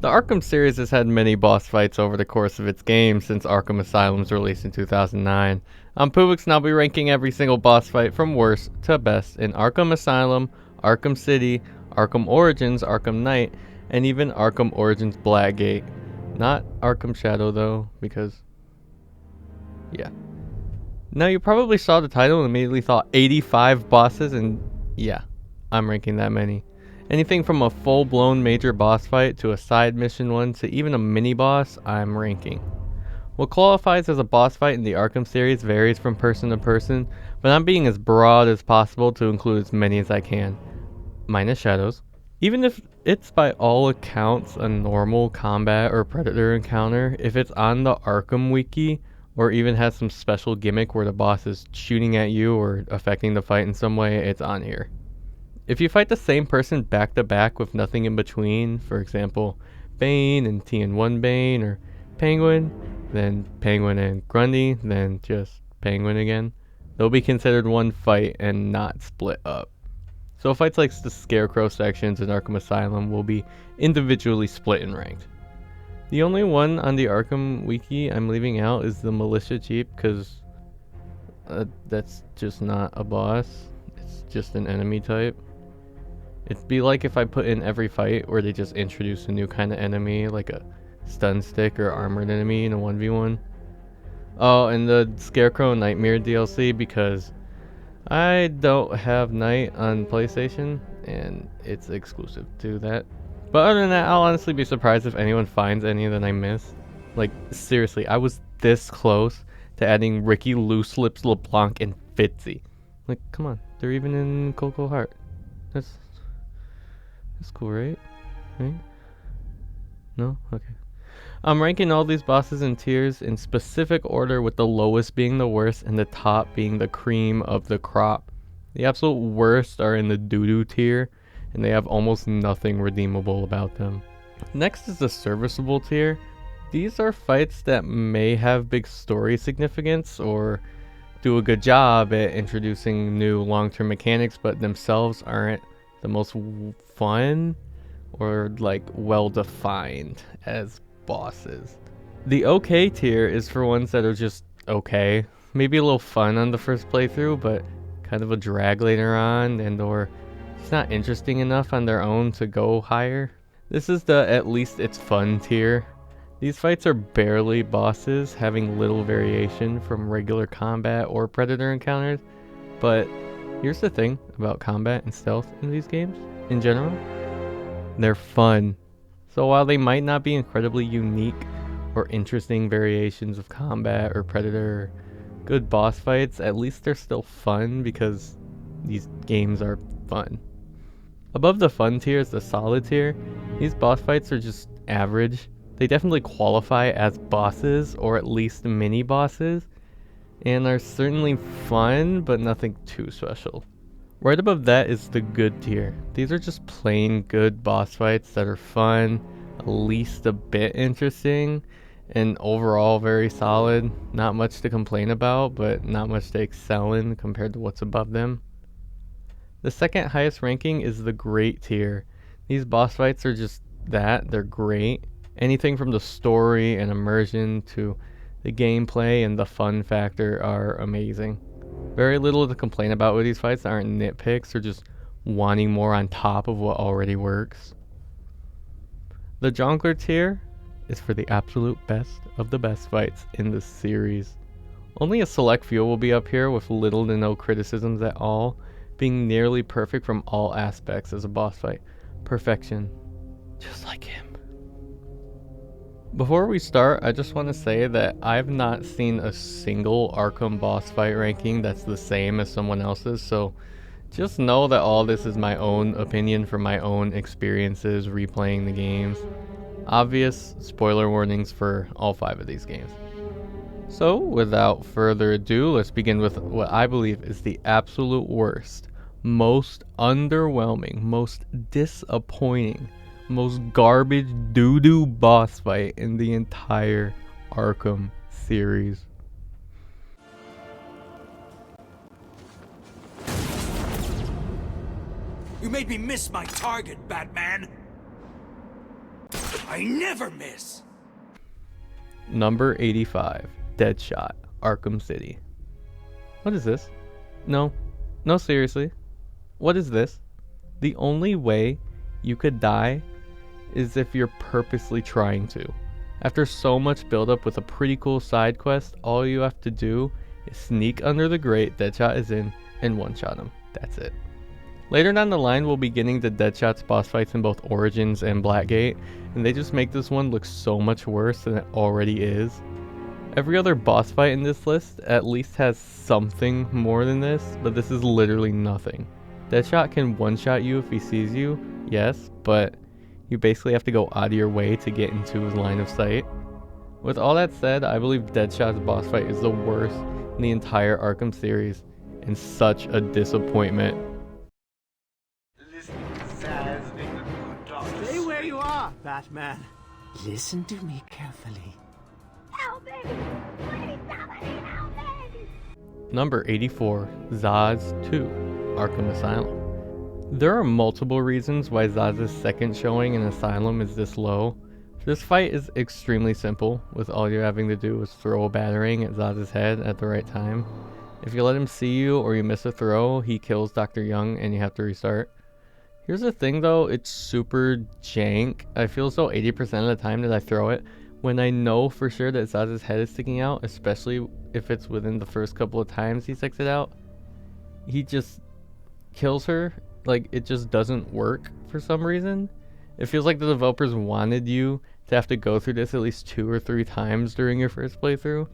The Arkham series has had many boss fights over the course of its games since Arkham Asylum's release in 2009. On Pubix, I'll be ranking every single boss fight from worst to best in Arkham Asylum, Arkham City, Arkham Origins, Arkham Knight, and even Arkham Origins Blackgate. Not Arkham Shadow though, because... yeah. Now you probably saw the title and immediately thought 85 bosses, and yeah, I'm ranking that many. Anything from a full-blown major boss fight to a side mission one to even a mini-boss, I'm ranking. What qualifies as a boss fight in the Arkham series varies from person to person, but I'm being as broad as possible to include as many as I can. Minus Shadows. Even if it's by all accounts a normal combat or predator encounter, if it's on the Arkham wiki, or even has some special gimmick where the boss is shooting at you or affecting the fight in some way, it's on here. If you fight the same person back to back with nothing in between, for example, Bane and TN1 Bane, or Penguin, then Penguin and Grundy, then just Penguin again, they'll be considered one fight and not split up. So fights like the Scarecrow sections in Arkham Asylum will be individually split and ranked. The only one on the Arkham wiki I'm leaving out is the Militia Jeep, because that's just not a boss, it's just an enemy type. It'd be like if I put in every fight where they just introduce a new kind of enemy, like a stun stick or armored enemy in a 1v1. Oh, and the Scarecrow Nightmare DLC, because I don't have Night on PlayStation, and it's exclusive to that. But other than that, I'll honestly be surprised if anyone finds any that I miss. Like, seriously, I was this close to adding Ricky, Loose Lips, LeBlanc, and Fitzy. Like, come on, they're even in Coco Heart. That's cool, right? Right? No? Okay. I'm ranking all these bosses in tiers in specific order, with the lowest being the worst and the top being the cream of the crop. The absolute worst are in the doo-doo tier, and they have almost nothing redeemable about them. Next is the Serviceable tier. These are fights that may have big story significance or do a good job at introducing new long-term mechanics, but themselves aren't the most fun or like well-defined as bosses. The okay tier is for ones that are just okay, maybe a little fun on the first playthrough, but kind of a drag later on, and or it's not interesting enough on their own to go higher. This is the at least it's fun tier. These fights are barely bosses, having little variation from regular combat or predator encounters, but here's the thing about combat and stealth in these games in general. They're fun. So while they might not be incredibly unique or interesting variations of combat or predator or good boss fights, at least they're still fun because these games are fun. Above the fun tier is the solid tier. These boss fights are just average. They definitely qualify as bosses or at least mini bosses, and are certainly fun but nothing too special. Right above that is the good tier. These are just plain good boss fights that are fun, at least a bit interesting, and overall very solid. Not much to complain about, but not much to excel in compared to what's above them. The second highest ranking is the great tier. These boss fights are just that, they're great. Anything from the story and immersion to the gameplay and the fun factor are amazing. Very little to complain about with these fights that aren't nitpicks or just wanting more on top of what already works. The Jonkler tier is for the absolute best of the best fights in the series. Only a select few will be up here with little to no criticisms at all, being nearly perfect from all aspects as a boss fight. Perfection. Just like him. Before we start, I just want to say that I've not seen a single Arkham boss fight ranking that's the same as someone else's, so just know that all this is my own opinion from my own experiences replaying the games. Obvious spoiler warnings for all 5 of these games. So, without further ado, let's begin with what I believe is the absolute worst, most underwhelming, most disappointing, most garbage doo-doo boss fight in the entire Arkham series. You made me miss my target, Batman! I never miss. Number 85, Deadshot, Arkham City. What is this? No, seriously. What is this? The only way you could die is if you're purposely trying to. After so much buildup with a pretty cool side quest, all you have to do is sneak under the grate Deadshot is in and one-shot him. That's it. Later down the line, we'll be getting to Deadshot's boss fights in both Origins and Blackgate, and they just make this one look so much worse than it already is. Every other boss fight in this list at least has something more than this, but this is literally nothing. Deadshot can one-shot you if he sees you, yes, but you basically have to go out of your way to get into his line of sight. With all that said, I believe Deadshot's boss fight is the worst in the entire Arkham series, and such a disappointment. Stay where you are, Batman. Listen to me carefully. Help me! Please, somebody help me! Number 84, Zsasz 2, Arkham Asylum. There are multiple reasons why Zsasz's second showing in Asylum is this low. This fight is extremely simple, with all you're having to do is throw a batarang at Zsasz's head at the right time. If you let him see you or you miss a throw, he kills Dr. Young and you have to restart. Here's the thing though, it's super jank. I feel so 80% of the time that I throw it, when I know for sure that Zsasz's head is sticking out, especially if it's within the first couple of times he sticks it out, he just kills her. Like, it just doesn't work for some reason. It feels like the developers wanted you to have to go through this at least 2 or 3 times during your first playthrough.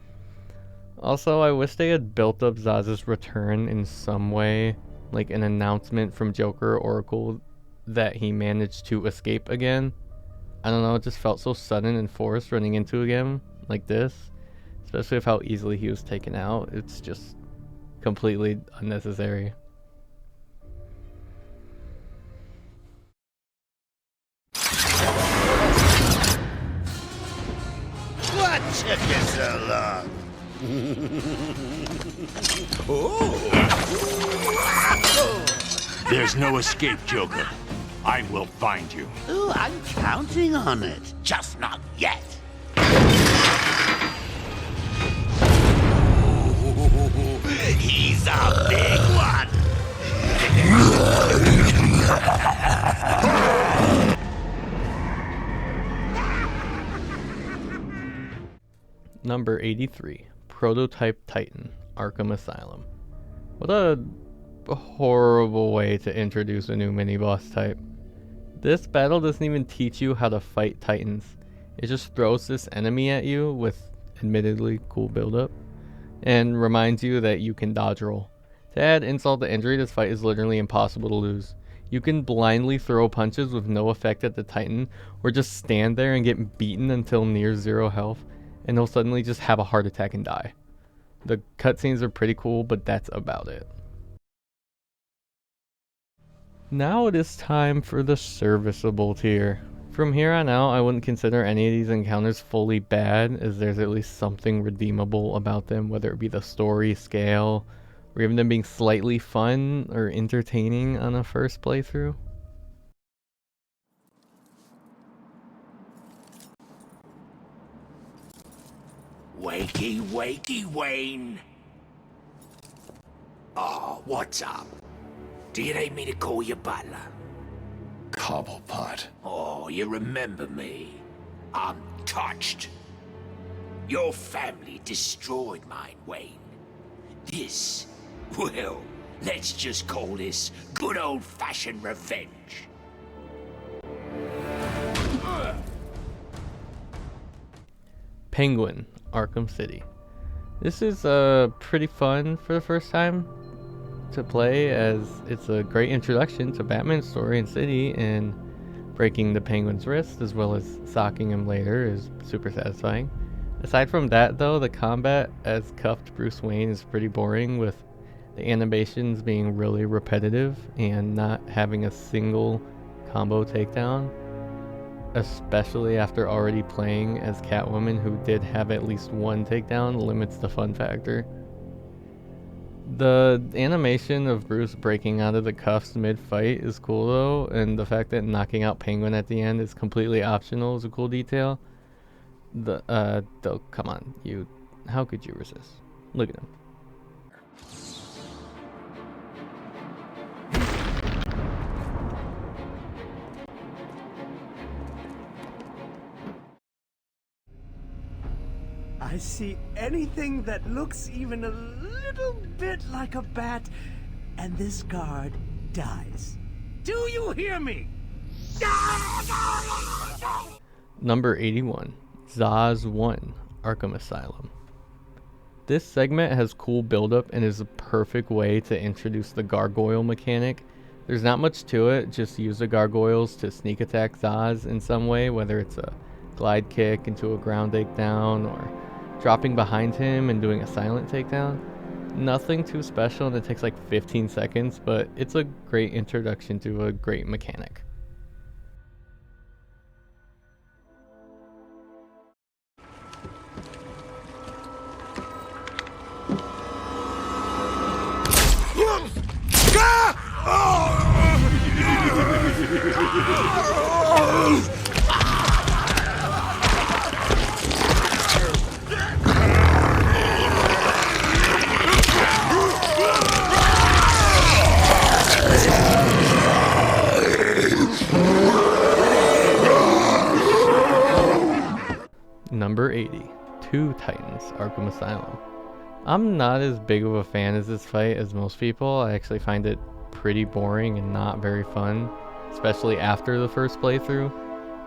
Also, I wish they had built up Zsasz's return in some way, like an announcement from Joker or Oracle that he managed to escape again. I don't know, it just felt so sudden and forced running into him like this, especially with how easily he was taken out. It's just completely unnecessary. What took you so long? There's no escape, Joker. I will find you. Ooh, I'm counting on it. Just not yet. Ooh, he's a big one. Number 83, Prototype Titan, Arkham Asylum. What a horrible way to introduce a new mini-boss type. This battle doesn't even teach you how to fight Titans. It just throws this enemy at you with admittedly cool build-up, and reminds you that you can dodge roll. To add insult to injury, this fight is literally impossible to lose. You can blindly throw punches with no effect at the Titan, or just stand there and get beaten until near 0 health, and he'll suddenly just have a heart attack and die. The cutscenes are pretty cool, but that's about it. Now it is time for the serviceable tier. From here on out, I wouldn't consider any of these encounters fully bad, as there's at least something redeemable about them, whether it be the story, scale, or even them being slightly fun or entertaining on a first playthrough. Wakey, wakey, Wayne. Oh, what's up? Do you need me to call you butler? Cobblepot. Oh, you remember me. I'm touched. Your family destroyed mine, Wayne. This, well, let's just call this good old-fashioned revenge. Penguin, Arkham City. This is pretty fun for the first time to play, as it's a great introduction to Batman's story and city, and breaking the Penguin's wrist as well as socking him later is super satisfying. Aside from that though, the combat as cuffed Bruce Wayne is pretty boring, with the animations being really repetitive and not having a single combo takedown, especially after already playing as Catwoman, who did have at least one takedown, limits the fun factor. The animation of Bruce breaking out of the cuffs mid-fight is cool though, and the fact that knocking out Penguin at the end is completely optional is a cool detail. Though, come on, how could you resist? Look at him. I see anything that looks even a little bit like a bat, and this guard dies. Do you hear me? Number 81, Zaz 1, Arkham Asylum. This segment has cool buildup and is a perfect way to introduce the gargoyle mechanic. There's not much to it, just use the gargoyles to sneak attack Zaz in some way, whether it's a glide kick into a ground takedown or dropping behind him and doing a silent takedown. Nothing too special, and it takes like 15 seconds, but it's a great introduction to a great mechanic. Number 80, Two Titans, Arkham Asylum. I'm not as big of a fan of this fight as most people. I actually find it pretty boring and not very fun, especially after the first playthrough.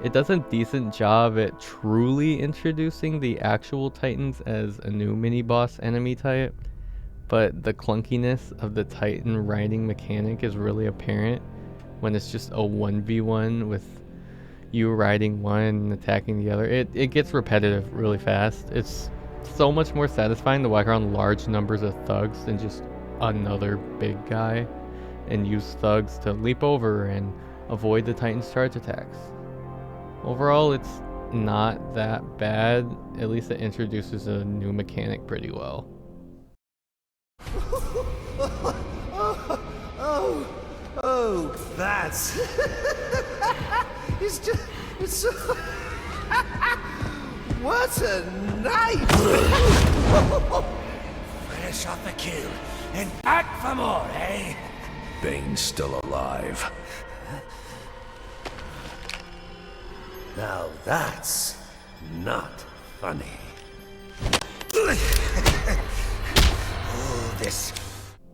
It does a decent job at truly introducing the actual Titans as a new mini-boss enemy type, but the clunkiness of the Titan riding mechanic is really apparent when it's just a 1v1 with you riding one and attacking the other. It gets repetitive really fast. It's so much more satisfying to walk around large numbers of thugs than just another big guy and use thugs to leap over and avoid the Titan's charge attacks. Overall, it's not that bad. At least it introduces a new mechanic pretty well. Oh, that's... it's so... What a night! Fresh off the kill, and back for more, eh? Bane's still alive. Now that's not funny. Oh, this...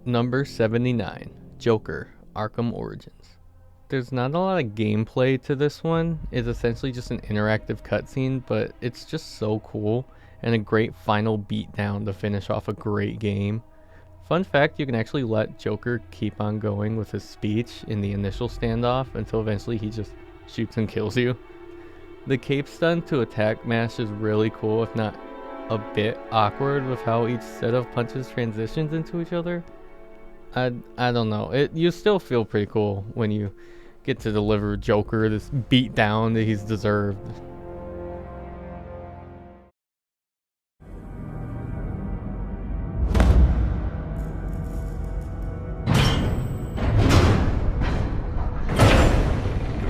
Number 79, Joker, Arkham Origins. There's not a lot of gameplay to this one. It's essentially just an interactive cutscene, but it's just so cool and a great final beatdown to finish off a great game. Fun fact, you can actually let Joker keep on going with his speech in the initial standoff until eventually he just shoots and kills you. The cape stun to attack mash is really cool, if not a bit awkward with how each set of punches transitions into each other. I don't know. You still feel pretty cool when you get to deliver Joker this beat down that he's deserved.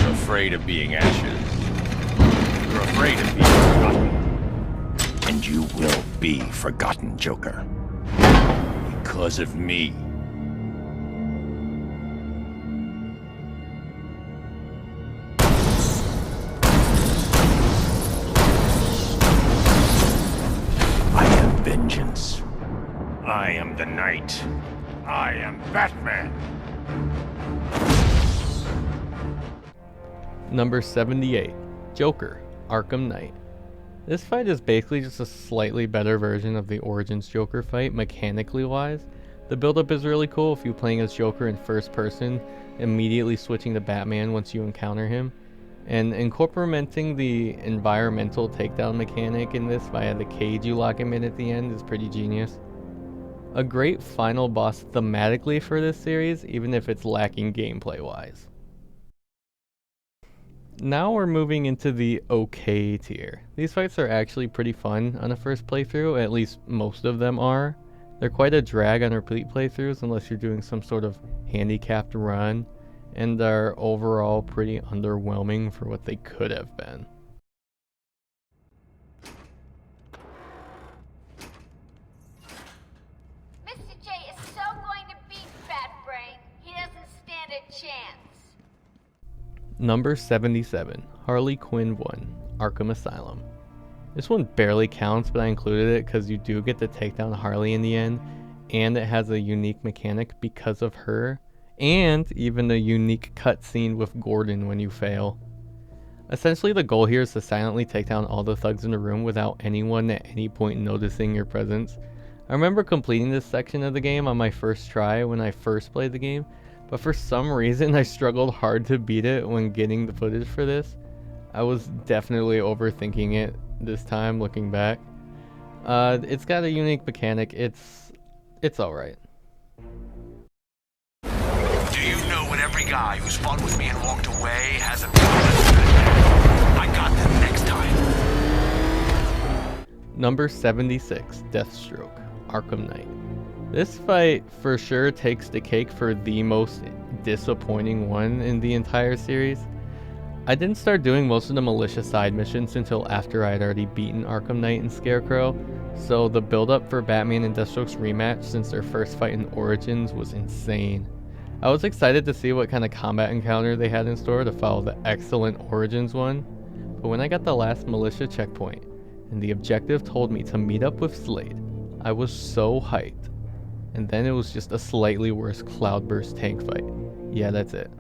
You're afraid of being ashes. You're afraid of being forgotten. And you will be forgotten, Joker. Because of me. Vengeance. I am the Knight. I am Batman. Number 78, Joker, Arkham Knight. This fight is basically just a slightly better version of the Origins Joker fight, mechanically wise. The build-up is really cool if you're playing as Joker in first person, immediately switching to Batman once you encounter him. And incorporating the environmental takedown mechanic in this via the cage you lock him in at the end is pretty genius. A great final boss thematically for this series, even if it's lacking gameplay wise. Now we're moving into the okay tier. These fights are actually pretty fun on a first playthrough, at least most of them are. They're quite a drag on repeat playthroughs unless you're doing some sort of handicapped run, and are overall pretty underwhelming for what they could have been. Mr. J is so going to beat Fat Brain, he doesn't stand a chance. Number 77, Harley Quinn 1, Arkham Asylum. This one barely counts, but I included it because you do get to take down Harley in the end, and it has a unique mechanic because of her, and even a unique cutscene with Gordon when you fail. Essentially, the goal here is to silently take down all the thugs in the room without anyone at any point noticing your presence. I remember completing this section of the game on my first try when I first played the game, but for some reason I struggled hard to beat it when getting the footage for this. I was definitely overthinking it this time looking back. It's got a unique mechanic. It's alright. Do you know when every guy who's fought with me and walked away has a... I got them next time. Number 76, Deathstroke, Arkham Knight. This fight for sure takes the cake for the most disappointing one in the entire series. I didn't start doing most of the militia side missions until after I had already beaten Arkham Knight and Scarecrow, so the build up for Batman and Deathstroke's rematch since their first fight in Origins was insane. I was excited to see what kind of combat encounter they had in store to follow the excellent Origins one, but when I got the last militia checkpoint and the objective told me to meet up with Slade, I was so hyped. And then it was just a slightly worse Cloudburst tank fight. Yeah, that's it.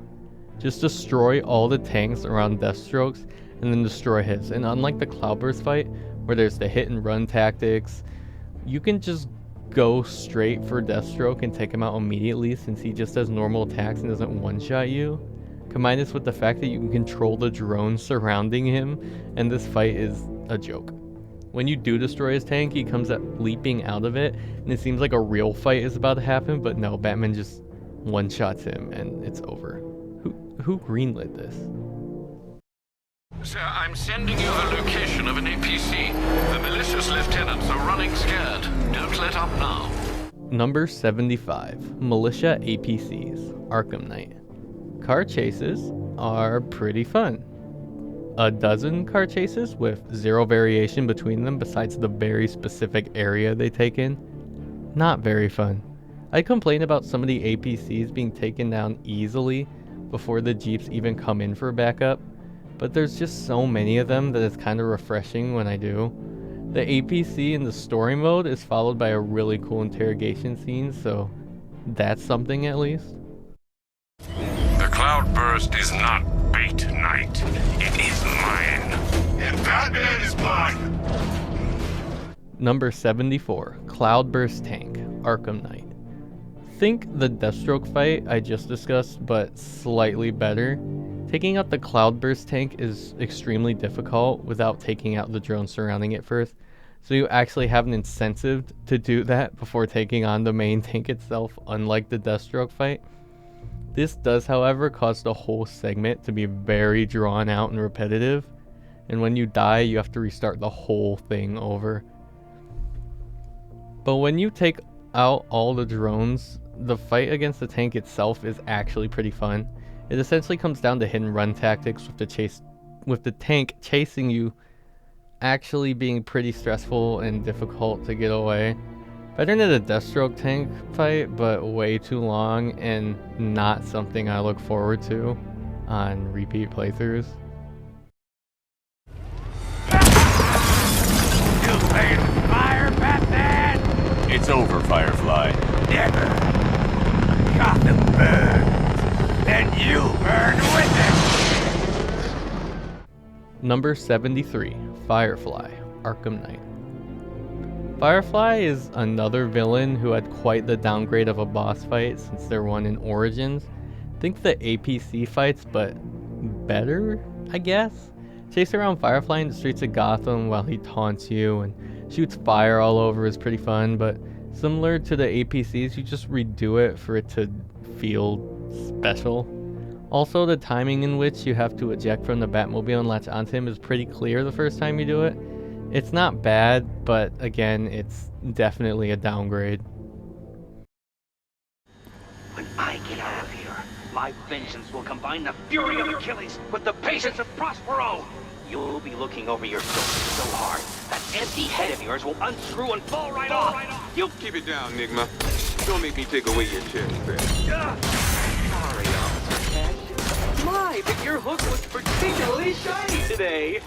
Just destroy all the tanks around Deathstroke's and then destroy his. And unlike the Cloudburst fight, where there's the hit and run tactics, you can just go straight for Deathstroke and take him out immediately since he just does normal attacks and doesn't one-shot you. Combine this with the fact that you can control the drones surrounding him, and this fight is a joke. When you do destroy his tank, he comes up leaping out of it, and it seems like a real fight is about to happen, but no, Batman just one-shots him and it's over. Who greenlit this? Sir, I'm sending you the location of an APC. The malicious lieutenants are running scared. Don't let up now. Number 75, Militia APCs, Arkham Knight. Car chases are pretty fun. A dozen car chases with zero variation between them besides the very specific area they take in. Not very fun. I complain about some of the APCs being taken down easily before the Jeeps even come in for backup, but there's just so many of them that it's kind of refreshing when I do. The APC in the story mode is followed by a really cool interrogation scene, so that's something at least. The cloudburst is not bait, Knight. It is mine. And Batman is mine. Number 74, Cloudburst Tank, Arkham Knight. Think the Deathstroke fight I just discussed, but slightly better. Taking out the Cloudburst tank is extremely difficult without taking out the drone surrounding it first, so you actually have an incentive to do that before taking on the main tank itself, unlike the Deathstroke fight. This does, however, cause the whole segment to be very drawn out and repetitive, and when you die, you have to restart the whole thing over. But when you take out all the drones, the fight against the tank itself is actually pretty fun. It essentially comes down to hit and run tactics with the tank chasing you actually being pretty stressful and difficult to get away. Better than the Deathstroke tank fight, but way too long and not something I look forward to on repeat playthroughs. You playing fire, Batman? It's over, Firefly. Never. Gotham burns. Then you burn with it. Number 73, Firefly, Arkham Knight. Firefly is another villain who had quite the downgrade of a boss fight since their one in Origins. Think the APC fights, but better, I guess? Chase around Firefly in the streets of Gotham while he taunts you and shoots fire all over is pretty fun, but similar to the APCs, you just redo it for it to feel special. Also, the timing in which you have to eject from the Batmobile and latch onto him is pretty clear the first time you do it. It's not bad, but again, it's definitely a downgrade. My vengeance will combine the fury of Achilles with the patience of Prospero. You'll be looking over your shoulder so hard, that empty head of yours will unscrew and fall right off. You Keep it down, Nigma. Don't make me take away your chest, there. Sorry, Officer Cash. My, but your hook was particularly shiny today.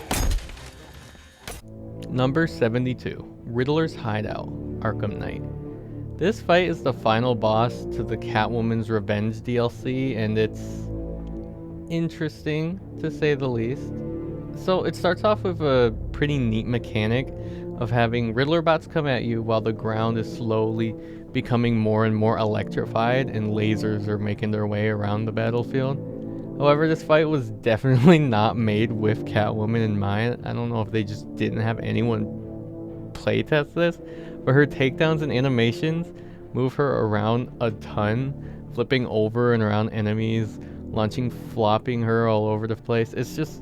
Number 72, Riddler's Hideout, Arkham Knight. This fight is the final boss to the Catwoman's Revenge DLC, and it's interesting to say the least. So it starts off with a pretty neat mechanic of having Riddler bots come at you while the ground is slowly becoming more and more electrified and lasers are making their way around the battlefield. However, this fight was definitely not made with Catwoman in mind. I don't know if they just didn't have anyone playtest this, but her takedowns and animations move her around a ton, flipping over and around enemies, launching, flopping her all over the place. It's just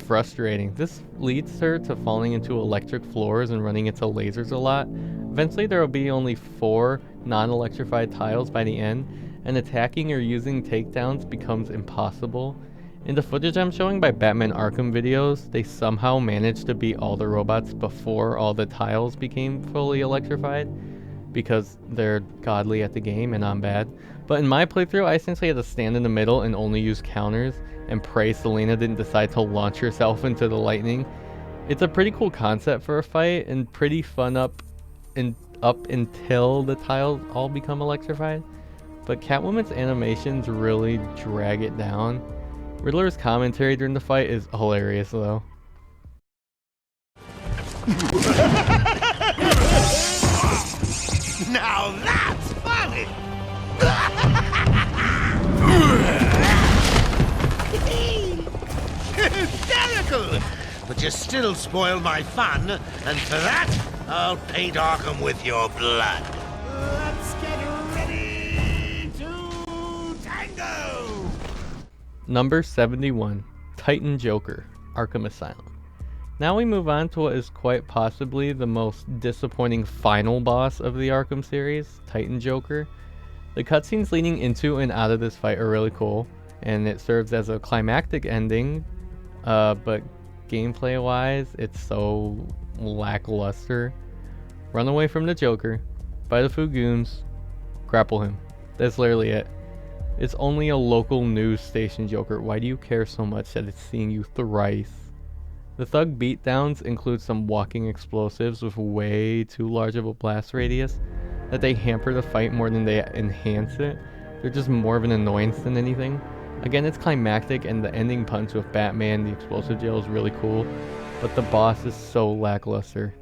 frustrating. This leads her to falling into electric floors and running into lasers a lot. Eventually there will be only 4 non-electrified tiles by the end, and attacking or using takedowns becomes impossible. In the footage I'm showing by Batman Arkham videos, they somehow managed to beat all the robots before all the tiles became fully electrified, because they're godly at the game and I'm bad. But in my playthrough, I essentially had to stand in the middle and only use counters and pray Selena didn't decide to launch herself into the lightning. It's a pretty cool concept for a fight and pretty fun up until the tiles all become electrified. But Catwoman's animations really drag it down. Riddler's commentary during the fight is hilarious though. Now that's funny! Hysterical! But you still spoil my fun, and for that, I'll paint Arkham with your blood. Let's get ready to tango! Number 71, Titan Joker, Arkham Asylum. Now we move on to what is quite possibly the most disappointing final boss of the Arkham series, Titan Joker. The cutscenes leading into and out of this fight are really cool, and it serves as a climactic ending, but gameplay wise, it's so lackluster. Run away from the Joker, fight a few goons, grapple him. That's literally it. It's only a local news station Joker. Why do you care so much that it's seeing you thrice? The thug beatdowns include some walking explosives with way too large of a blast radius that they hamper the fight more than they enhance it. They're just more of an annoyance than anything. Again, it's climactic, and the ending punch with Batman, the explosive jail, is really cool, but the boss is so lackluster.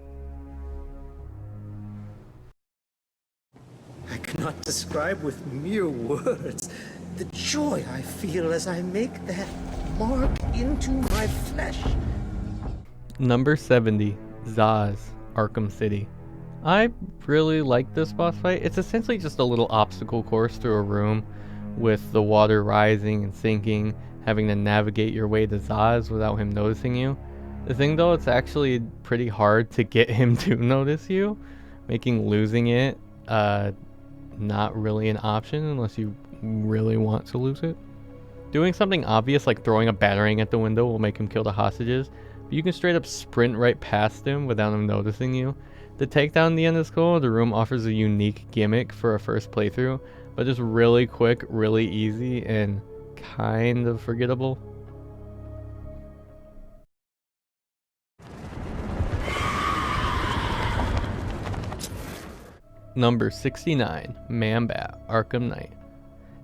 I cannot describe with mere words the joy I feel as I make that mark into my flesh. Number 70, Zaz, Arkham City. I really like this boss fight. It's essentially just a little obstacle course through a room with the water rising and sinking, having to navigate your way to Zaz without him noticing you. The thing though, it's actually pretty hard to get him to notice you, making losing it not really an option unless you really want to lose it. Doing something obvious like throwing a batarang at the window will make him kill the hostages, but you can straight up sprint right past him without him noticing you. The takedown in the end is cool. The room offers a unique gimmick for a first playthrough, but just really quick, really easy, and kind of forgettable. Number 69, Man-Bat, Arkham Knight.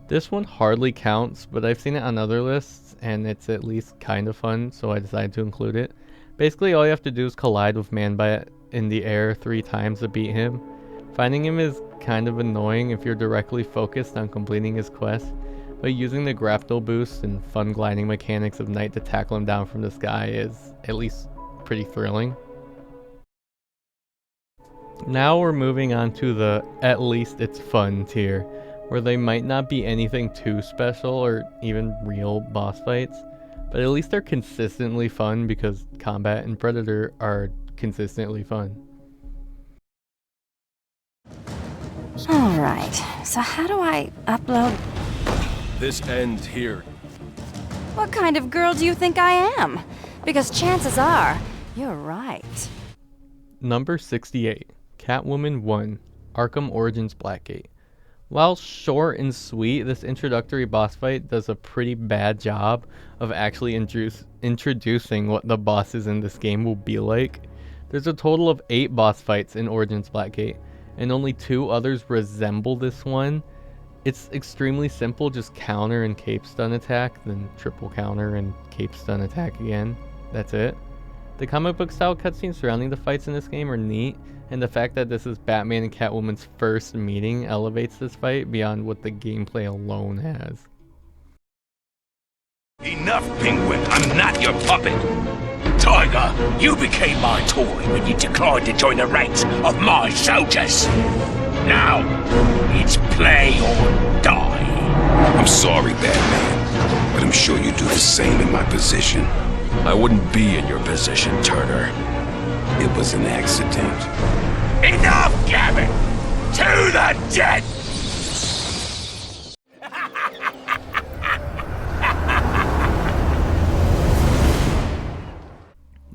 This one hardly counts, but I've seen it on other lists, and it's at least kind of fun, so I decided to include it. Basically, all you have to do is collide with Man-Bat in the air 3 times to beat him. Finding him is kind of annoying if you're directly focused on completing his quest, but using the grapple boost and fun gliding mechanics of Knight to tackle him down from the sky is at least pretty thrilling. Now we're moving on to the at least it's fun tier, where they might not be anything too special or even real boss fights, but at least they're consistently fun because Combat and Predator are consistently fun. Alright, so how do I upload? This ends here. What kind of girl do you think I am? Because chances are, you're right. Number 68, Catwoman 1, Arkham Origins Blackgate. While short and sweet, this introductory boss fight does a pretty bad job of actually introducing what the bosses in this game will be like. There's a total of 8 boss fights in Origins Blackgate, and only 2 others resemble this one. It's extremely simple, just counter and cape stun attack, then triple counter and cape stun attack again. That's it. The comic book style cutscenes surrounding the fights in this game are neat, and the fact that this is Batman and Catwoman's first meeting elevates this fight beyond what the gameplay alone has. Enough, Penguin. I'm not your puppet. Tiger, you became my toy when you declined to join the ranks of my soldiers. Now, it's play or die. I'm sorry, Batman, but I'm sure you do the same in my position. I wouldn't be in your position, Turner. It was an accident. Enough, Gavin! To the dead!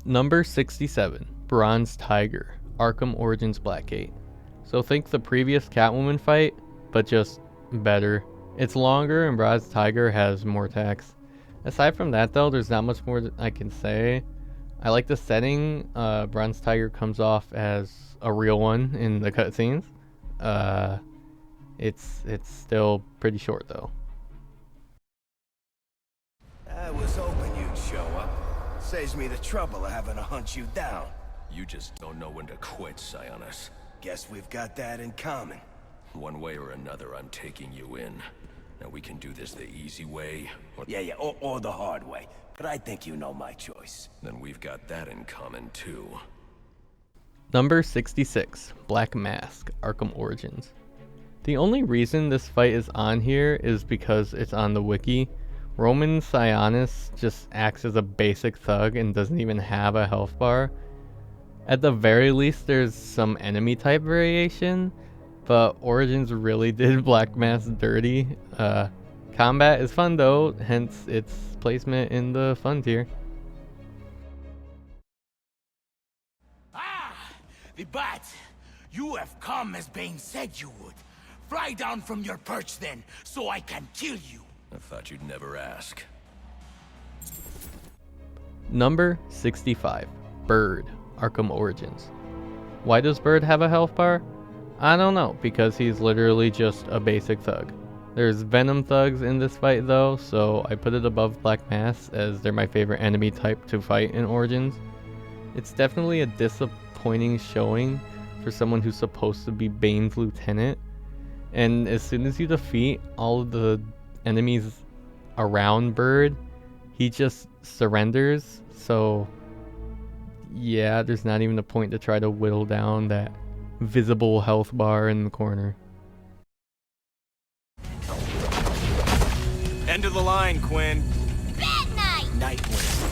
Number 67, Bronze Tiger, Arkham Origins Blackgate. So think the previous Catwoman fight, but just better. It's longer and Bronze Tiger has more attacks. Aside from that though, there's not much more that I can say. I like the setting. Bronze Tiger comes off as a real one in the cutscenes. It's still pretty short though. I was hoping you'd show up. Saves me the trouble of having to hunt you down. You just don't know when to quit, Sionis. Guess we've got that in common. One way or another, I'm taking you in. Now we can do this the easy way, or the hard way. But I think you know my choice. then we've got that in common too. Number 66, Black Mask, Arkham Origins. The only reason this fight is on here is because it's on the wiki. Roman Sionis just acts as a basic thug and doesn't even have a health bar. At the very least, there's some enemy type variation, but Origins really did Black Mask dirty. Combat is fun though, hence its placement in the fun tier. Ah! The Bat! You have come as Bane said you would. Fly down from your perch then, so I can kill you. I thought you'd never ask. Number 65, Bird, Arkham Origins. Why does Bird have a health bar? I don't know, because he's literally just a basic thug. There's Venom thugs in this fight though, so I put it above Black Mask as they're my favorite enemy type to fight in Origins. It's definitely a disappointing showing for someone who's supposed to be Bane's lieutenant, and as soon as you defeat all of the enemies around Bird, he just surrenders. So yeah, there's not even a point to try to whittle down that visible health bar in the corner. End of the line, Quinn. Bat Knight! Nightwing.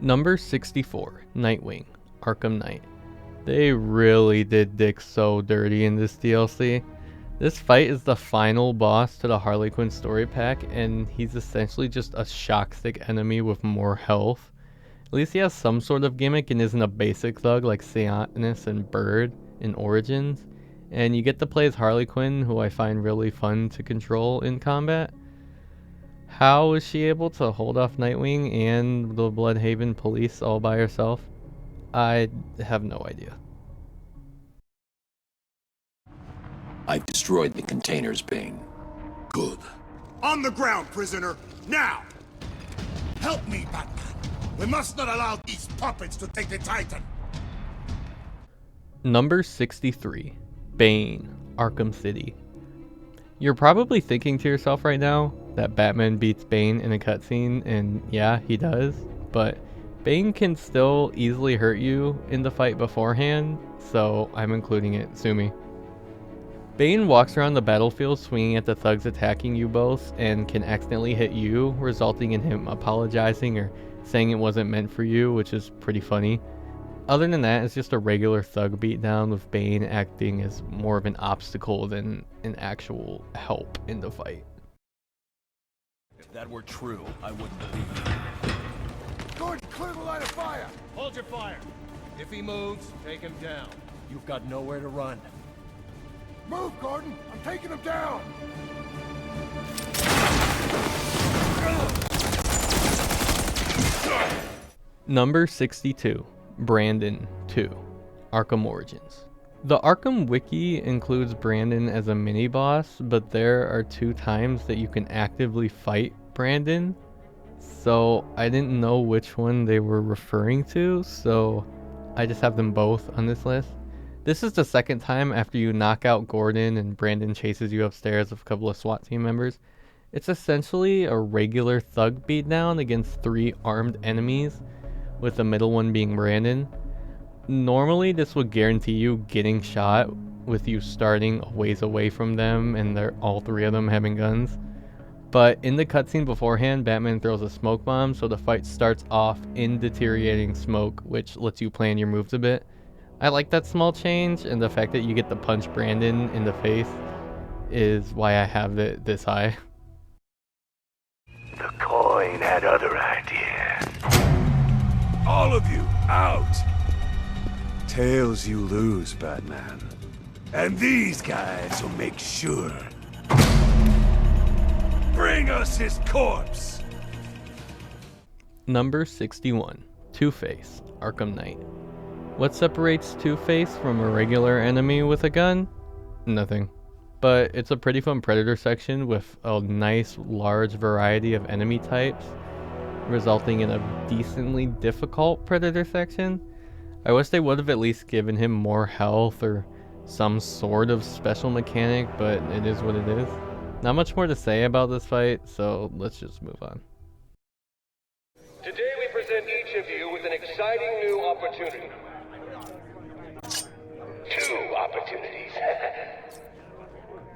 Number 64, Nightwing, Arkham Knight. They really did Dick so dirty in this DLC. This fight is the final boss to the Harley Quinn story pack, and he's essentially just a shock stick enemy with more health. At least he has some sort of gimmick and isn't a basic thug like Sionis and Bird in Origins. And you get to play as Harley Quinn, who I find really fun to control in combat. How is she able to hold off Nightwing and the Bloodhaven police all by herself? I have no idea. I've destroyed the containers, Bane. Good. On the ground, prisoner, now! Help me, Batman. We must not allow these puppets to take the Titan. Number 63, Bane, Arkham City. You're probably thinking to yourself right now that Batman beats Bane in a cutscene, and yeah, he does, but Bane can still easily hurt you in the fight beforehand, so I'm including it. Sue me. Bane walks around the battlefield swinging at the thugs attacking you both and can accidentally hit you, resulting in him apologizing or saying it wasn't meant for you, which is pretty funny. Other than that, it's just a regular thug beatdown with Bane acting as more of an obstacle than an actual help in the fight. If that were true, I wouldn't believe you. Gordon, clear the line of fire! Hold your fire. If he moves, take him down. You've got nowhere to run. Move, Gordon! I'm taking him down! Number 62, Brandon 2, Arkham Origins. The Arkham Wiki includes Brandon as a mini-boss, but there are 2 times that you can actively fight Brandon, so I didn't know which one they were referring to, so I just have them both on this list. This is the second time after you knock out Gordon and Brandon chases you upstairs with a couple of SWAT team members. It's essentially a regular thug beatdown against 3 armed enemies, with the middle one being Brandon. Normally this would guarantee you getting shot with you starting a ways away from them and all 3 of them having guns. But in the cutscene beforehand, Batman throws a smoke bomb, so the fight starts off in deteriorating smoke, which lets you plan your moves a bit. I like that small change, and the fact that you get to punch Brandon in the face is why I have it this high. The coin had other ideas. All of you, out! Tails you lose, Batman. And these guys will make sure. Bring us his corpse! Number 61, Two-Face, Arkham Knight. What separates Two-Face from a regular enemy with a gun? Nothing. But it's a pretty fun Predator section with a nice large variety of enemy types, resulting in a decently difficult Predator section. I wish they would have at least given him more health or some sort of special mechanic, but it is what it is. Not much more to say about this fight, so let's just move on. Today we present each of you with an exciting new opportunity. 2 opportunities.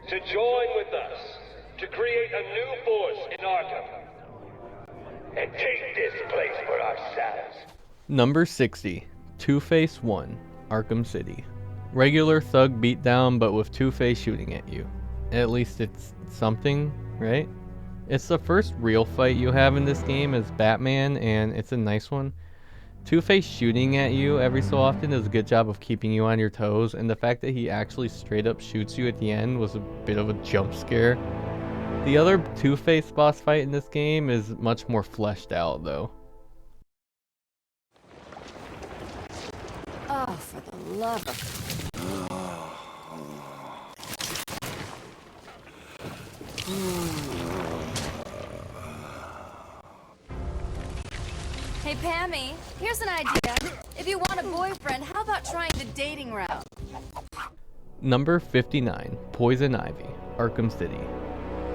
To join with us, to create a new force in Arkham, and take this place for ourselves. Number 60, Two-Face 1, Arkham City. Regular thug beatdown, but with Two-Face shooting at you. At least it's something, right? It's the first real fight you have in this game as Batman, and it's a nice one. Two-Face shooting at you every so often does a good job of keeping you on your toes, and the fact that he actually straight up shoots you at the end was a bit of a jump scare. The other Two-Face boss fight in this game is much more fleshed out though. Oh, for the love of... Hey, Pammy, here's an idea. If you want a boyfriend, how about trying the dating route? Number 59, Poison Ivy, Arkham City.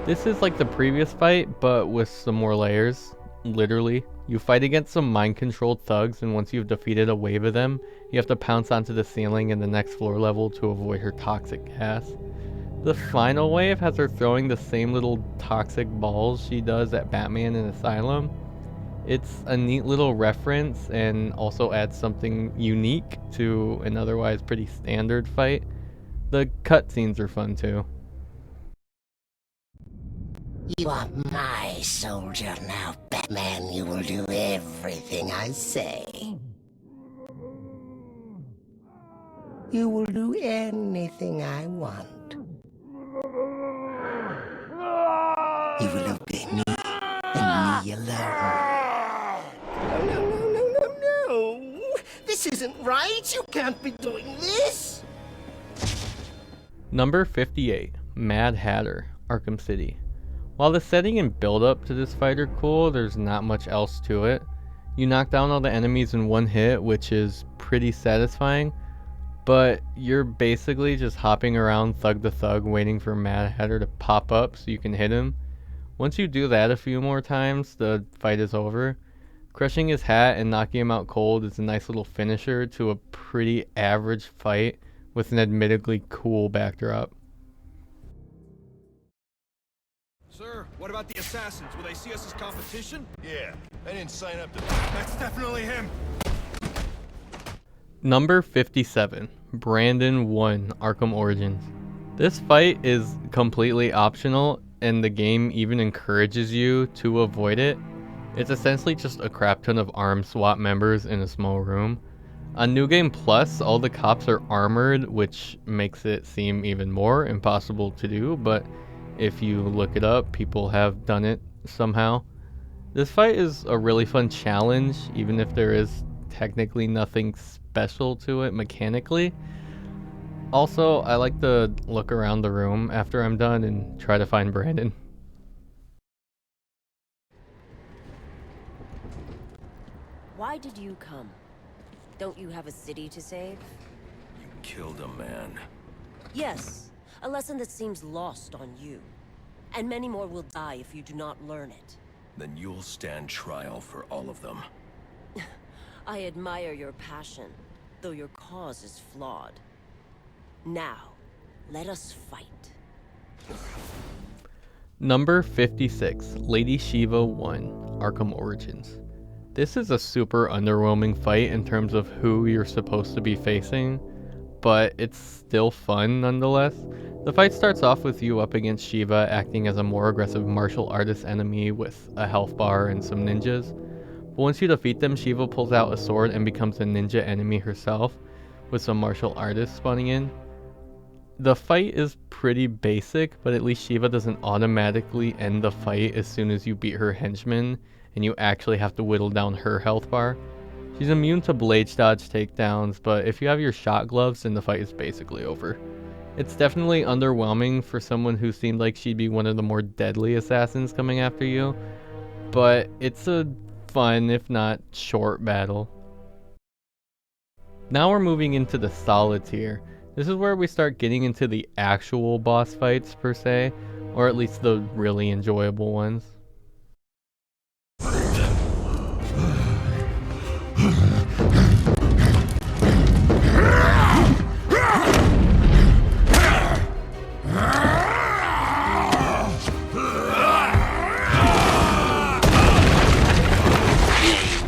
This is like the previous fight, but with some more layers. Literally, you fight against some mind-controlled thugs, and once you've defeated a wave of them, you have to pounce onto the ceiling in the next floor level to avoid her toxic gas. The final wave has her throwing the same little toxic balls she does at Batman in Asylum. It's a neat little reference and also adds something unique to an otherwise pretty standard fight. The cutscenes are fun too. You are my soldier now, Batman. You will do everything I say. You will do anything I want. You will obey me and me alone. No. This isn't right. You can't be doing this. Number 58, Mad Hatter, Arkham City. While the setting and build-up to this fight are cool, there's not much else to it. You knock down all the enemies in one hit, which is pretty satisfying, but you're basically just hopping around thug to thug waiting for Mad Hatter to pop up so you can hit him. Once you do that a few more times, the fight is over. Crushing his hat and knocking him out cold is a nice little finisher to a pretty average fight with an admittedly cool backdrop. Sir, what about the assassins? Will they see us as competition? Yeah, I didn't sign up to that. That's definitely him. Number 57, Brandon 1, Arkham Origins. This fight is completely optional, and the game even encourages you to avoid it. It's essentially just a crap ton of armed SWAT members in a small room. On New Game Plus, all the cops are armored, which makes it seem even more impossible to do, but if you look it up, people have done it somehow. This fight is a really fun challenge, even if there is technically nothing special to it mechanically. Also, I like to look around the room after I'm done and try to find Brandon. Why did you come? Don't you have a city to save? You killed a man. Yes, a lesson that seems lost on you. And many more will die if you do not learn it. Then you'll stand trial for all of them. I admire your passion, though your cause is flawed. Now, let us fight. Number 56, Lady Shiva 1, Arkham Origins. This is a super underwhelming fight in terms of who you're supposed to be facing, but it's still fun nonetheless. The fight starts off with you up against Shiva acting as a more aggressive martial artist enemy with a health bar and some ninjas. But once you defeat them, Shiva pulls out a sword and becomes a ninja enemy herself, with some martial artists spawning in. The fight is pretty basic, but at least Shiva doesn't automatically end the fight as soon as you beat her henchman, and you actually have to whittle down her health bar. She's immune to blade dodge takedowns, but if you have your shot gloves, then the fight is basically over. It's definitely underwhelming for someone who seemed like she'd be one of the more deadly assassins coming after you, but it's a fun, if not short, battle. Now we're moving into the solid tier. This is where we start getting into the actual boss fights per se, or at least the really enjoyable ones.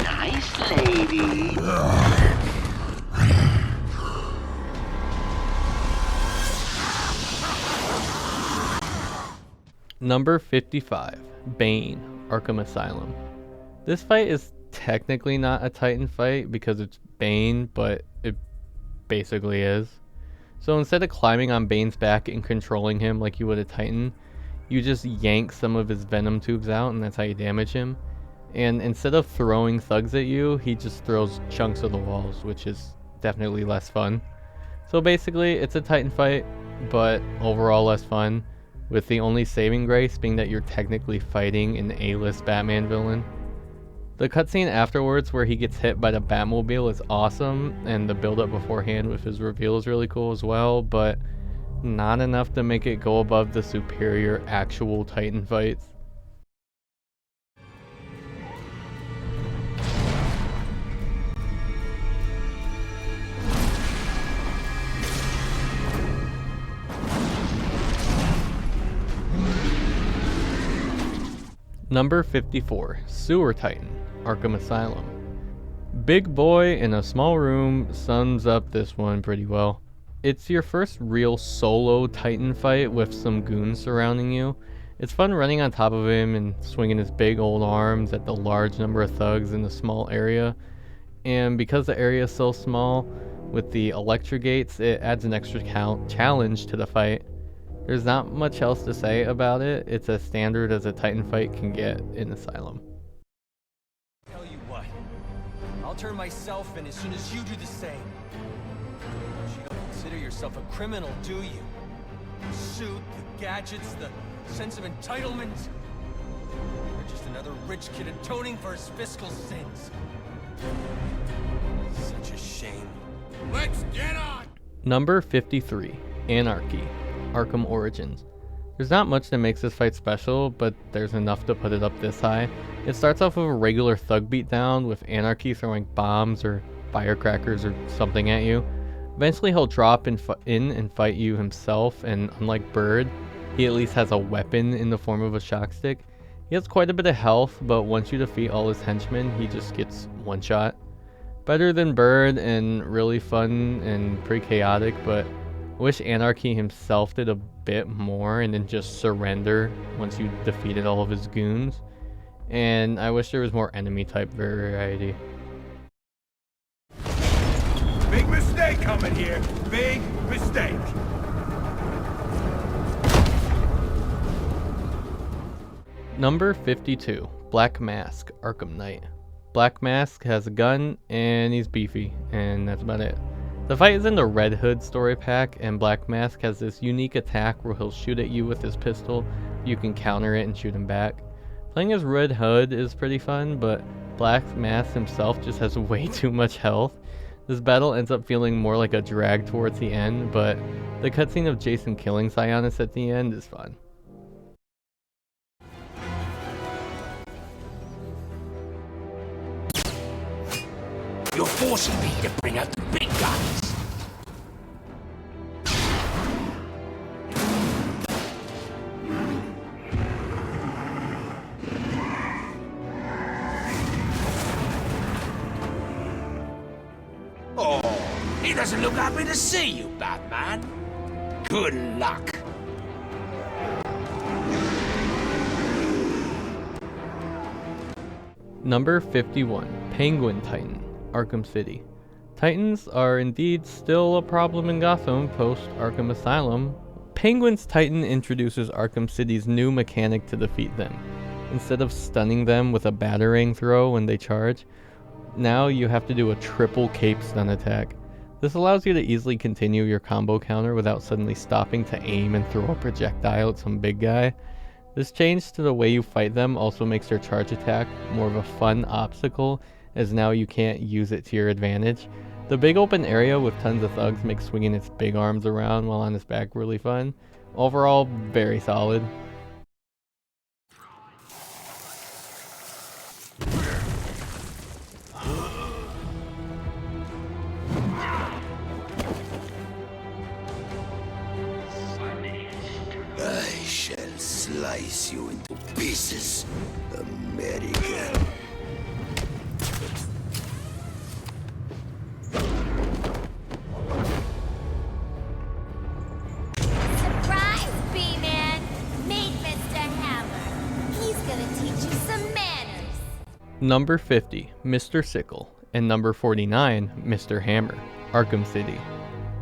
Nice lady. Number 55, Bane, Arkham Asylum. This fight is technically not a Titan fight because it's Bane, but it basically is. So instead of climbing on Bane's back and controlling him like you would a Titan, you just yank some of his venom tubes out and that's how you damage him. And instead of throwing thugs at you, he just throws chunks of the walls, which is definitely less fun. So basically, it's a Titan fight, but overall less fun, with the only saving grace being that you're technically fighting an A-list Batman villain. The cutscene afterwards where he gets hit by the Batmobile is awesome, and the build-up beforehand with his reveal is really cool as well, but not enough to make it go above the superior actual Titan fights. Number 54, Sewer Titan, Arkham Asylum. Big boy in a small room sums up this one pretty well. It's your first real solo Titan fight with some goons surrounding you. It's fun running on top of him and swinging his big old arms at the large number of thugs in the small area. And because the area is so small, with the electric gates, it adds an extra challenge to the fight. There's not much else to say about it. It's as standard as a Titan fight can get in Asylum. Tell you what, I'll turn myself in as soon as you do the same. You don't consider yourself a criminal, do you? The suit, the gadgets, the sense of entitlement. You're just another rich kid atoning for his fiscal sins. Such a shame. Let's get on! Number 53, Anarchy, Arkham Origins. There's not much that makes this fight special, but there's enough to put it up this high. It starts off with a regular thug beatdown with Anarchy throwing bombs or firecrackers or something at you. Eventually he'll drop in and fight you himself, and unlike Bird, he at least has a weapon in the form of a shock stick. He has quite a bit of health, but once you defeat all his henchmen, he just gets one shot. Better than Bird and really fun and pretty chaotic, but I wish Anarchy himself did a bit more and then just surrender once you defeated all of his goons. And I wish there was more enemy type variety. Big mistake coming here. Big mistake. Number 52, Black Mask, Arkham Knight. Black Mask has a gun and he's beefy, and that's about it. The fight is in the Red Hood story pack, and Black Mask has this unique attack where he'll shoot at you with his pistol. You can counter it and shoot him back. Playing as Red Hood is pretty fun, but Black Mask himself just has way too much health. This battle ends up feeling more like a drag towards the end, but the cutscene of Jason killing Sionis at the end is fun. You're forcing me to bring out the big guns. Oh, he doesn't look happy to see you, Batman. Good luck. Number 51, Penguin Titan, Arkham City. Titans are indeed still a problem in Gotham post Arkham Asylum. Penguin's Titan introduces Arkham City's new mechanic to defeat them. Instead of stunning them with a batarang throw when they charge, now you have to do a triple cape stun attack. This allows you to easily continue your combo counter without suddenly stopping to aim and throw a projectile at some big guy. This change to the way you fight them also makes their charge attack more of a fun obstacle, as now you can't use it to your advantage. The big open area with tons of thugs makes swinging its big arms around while on its back really fun. Overall, very solid. I shall slice you into pieces, America. Surprise, B-Man! Meet Mr. Hammer. He's gonna teach you some manners. Number 50, Mr. Sickle, and number 49, Mr. Hammer, Arkham City.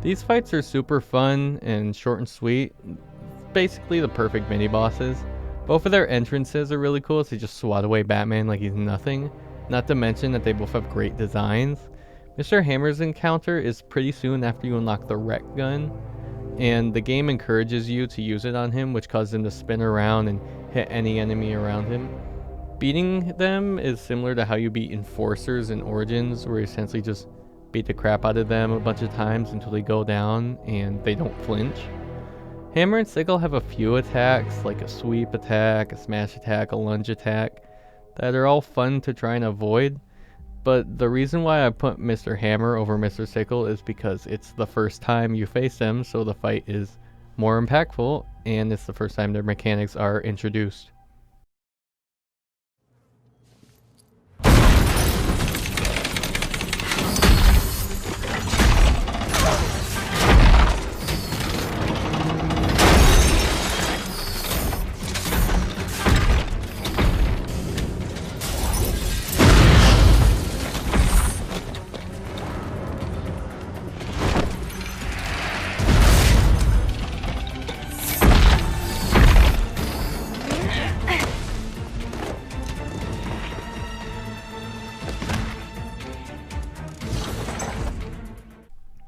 These fights are super fun and short and sweet. Basically the perfect mini bosses. Both of their entrances are really cool, so they just swat away Batman like he's nothing. Not to mention that they both have great designs. Mr. Hammer's encounter is pretty soon after you unlock the Wreck Gun, and the game encourages you to use it on him, which causes him to spin around and hit any enemy around him. Beating them is similar to how you beat Enforcers in Origins, where you essentially just beat the crap out of them a bunch of times until they go down and they don't flinch. Hammer and Sickle have a few attacks, like a sweep attack, a smash attack, a lunge attack, that are all fun to try and avoid. But the reason why I put Mr. Hammer over Mr. Sickle is because it's the first time you face them, so the fight is more impactful, and it's the first time their mechanics are introduced.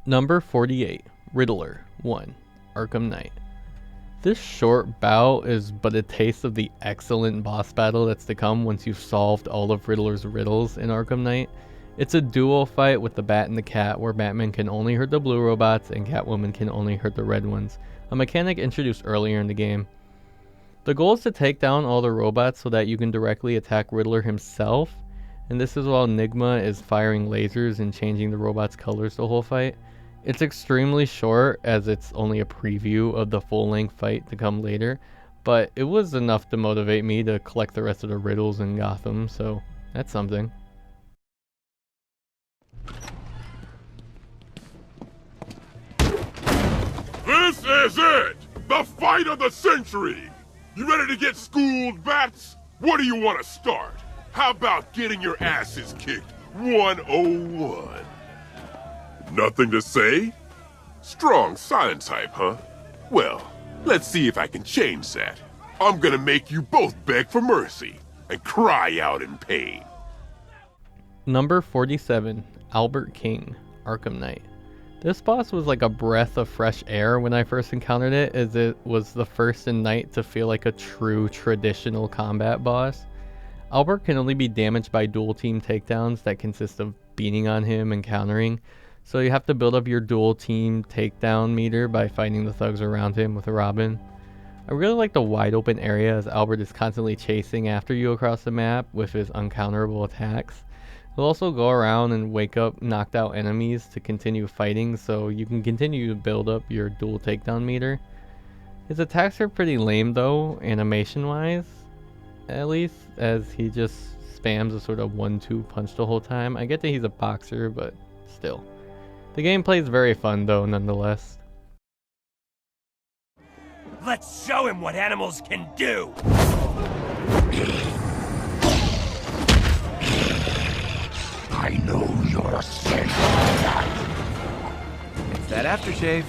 Number 48, Riddler 1, Arkham Knight. This short bout is but a taste of the excellent boss battle that's to come once you've solved all of Riddler's riddles in Arkham Knight. It's a duo fight with the Bat and the Cat, where Batman can only hurt the blue robots and Catwoman can only hurt the red ones, a mechanic introduced earlier in the game. The goal is to take down all the robots so that you can directly attack Riddler himself, and this is while Enigma is firing lasers and changing the robots' colors the whole fight. It's extremely short, as it's only a preview of the full-length fight to come later, but it was enough to motivate me to collect the rest of the riddles in Gotham, so that's something. is it! The fight of the century! You ready to get schooled, Bats? What do you want to start? How about getting your asses kicked 101? Nothing to say? Strong silent type, huh? Well, let's see if I can change that. I'm gonna make you both beg for mercy and cry out in pain. Number 47, Albert King, Arkham Knight. This boss was like a breath of fresh air when I first encountered it, as it was the first in Knight to feel like a true traditional combat boss. Albert can only be damaged by dual team takedowns that consist of beating on him and countering, so you have to build up your dual team takedown meter by fighting the thugs around him with a Robin. I really like the wide open area as Albert is constantly chasing after you across the map with his uncounterable attacks. He'll also go around and wake up knocked out enemies to continue fighting, so you can continue to build up your dual takedown meter. His attacks are pretty lame though, animation wise, at least, as he just spams a sort of 1-2 punch the whole time. I get that he's a boxer, but still. The gameplay is very fun though, nonetheless. Let's show him what animals can do! I know you're sick. It's that aftershave.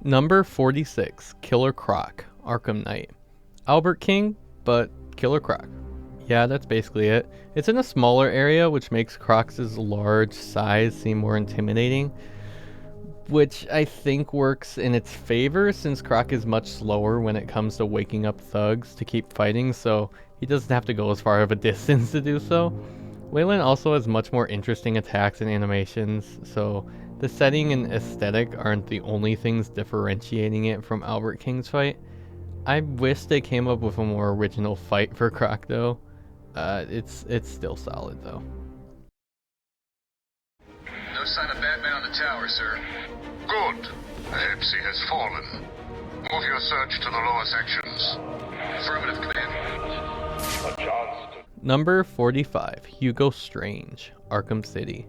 Number 46, Killer Croc, Arkham Knight. Albert King, but Killer Croc. Yeah, that's basically it. It's in a smaller area, which makes Croc's large size seem more intimidating, which I think works in its favor since Croc is much slower when it comes to waking up thugs to keep fighting, so he doesn't have to go as far of a distance to do so. Wayland also has much more interesting attacks and animations, so the setting and aesthetic aren't the only things differentiating it from Albert King's fight. I wish they came up with a more original fight for Croc though. It's still solid though. No sign of Batman on the tower, sir. Good. Perhaps he has fallen. Move your search to the lower sections. Affirmative, Command. Number 45, Hugo Strange, Arkham City.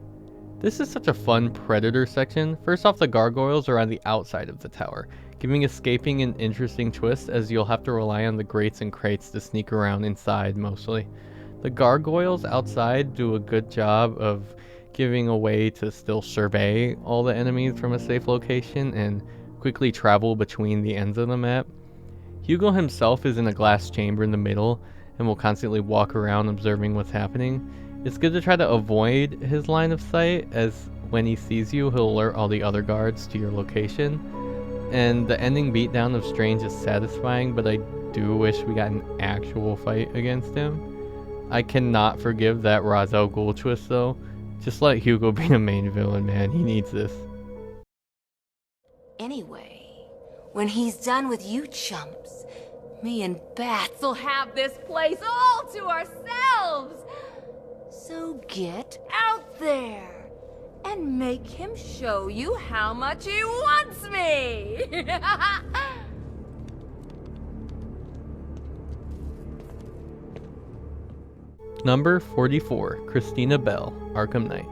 This is such a fun Predator section. First off, the gargoyles are on the outside of the tower, giving escaping an interesting twist as you'll have to rely on the grates and crates to sneak around inside mostly. The gargoyles outside do a good job of giving a way to still survey all the enemies from a safe location and quickly travel between the ends of the map. Hugo himself is in a glass chamber in the middle and will constantly walk around observing what's happening. It's good to try to avoid his line of sight, as when he sees you, he'll alert all the other guards to your location. And the ending beatdown of Strange is satisfying, but I do wish we got an actual fight against him. I cannot forgive that Ra's al Ghul twist though. Just let Hugo be the main villain, man. He needs this. Anyway, when he's done with you chumps, me and Bats will have this place all to ourselves. So get out there and make him show you how much he wants me. Number 44, Christina Bell, Arkham Knight.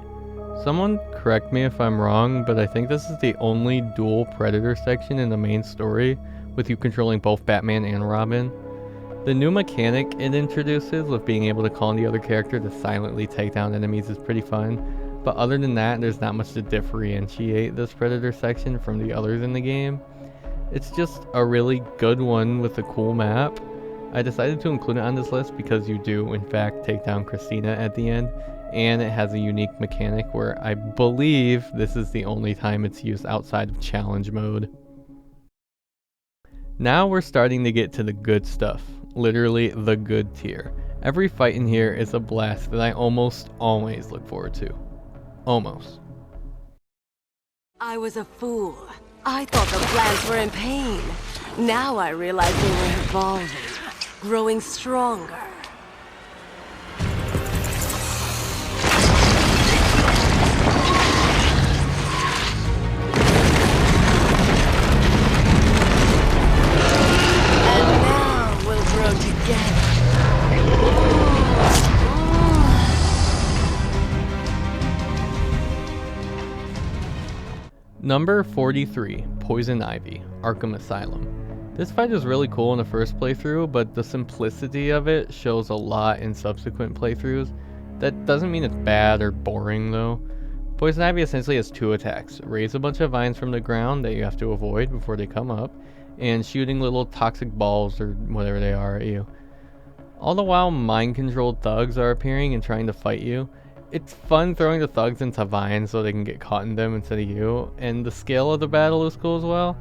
Someone correct me if I'm wrong, but I think this is the only dual Predator section in the main story, with you controlling both Batman and Robin. The new mechanic it introduces with being able to call on the other character to silently take down enemies is pretty fun, but other than that, there's not much to differentiate this Predator section from the others in the game. It's just a really good one with a cool map. I decided to include it on this list because you do, in fact, take down Christina at the end, and it has a unique mechanic where I believe this is the only time it's used outside of challenge mode. Now we're starting to get to the good stuff, literally the good tier. Every fight in here is a blast that I almost always look forward to. Almost. I was a fool. I thought the plants were in pain. Now I realize they were evolving, growing stronger. And now we'll grow together. Number 43, Poison Ivy, Arkham Asylum. This fight is really cool in the first playthrough, but the simplicity of it shows a lot in subsequent playthroughs. That doesn't mean it's bad or boring though. Poison Ivy essentially has two attacks: raise a bunch of vines from the ground that you have to avoid before they come up, and shooting little toxic balls or whatever they are at you. All the while, mind-controlled thugs are appearing and trying to fight you. It's fun throwing the thugs into vines so they can get caught in them instead of you, and the scale of the battle is cool as well.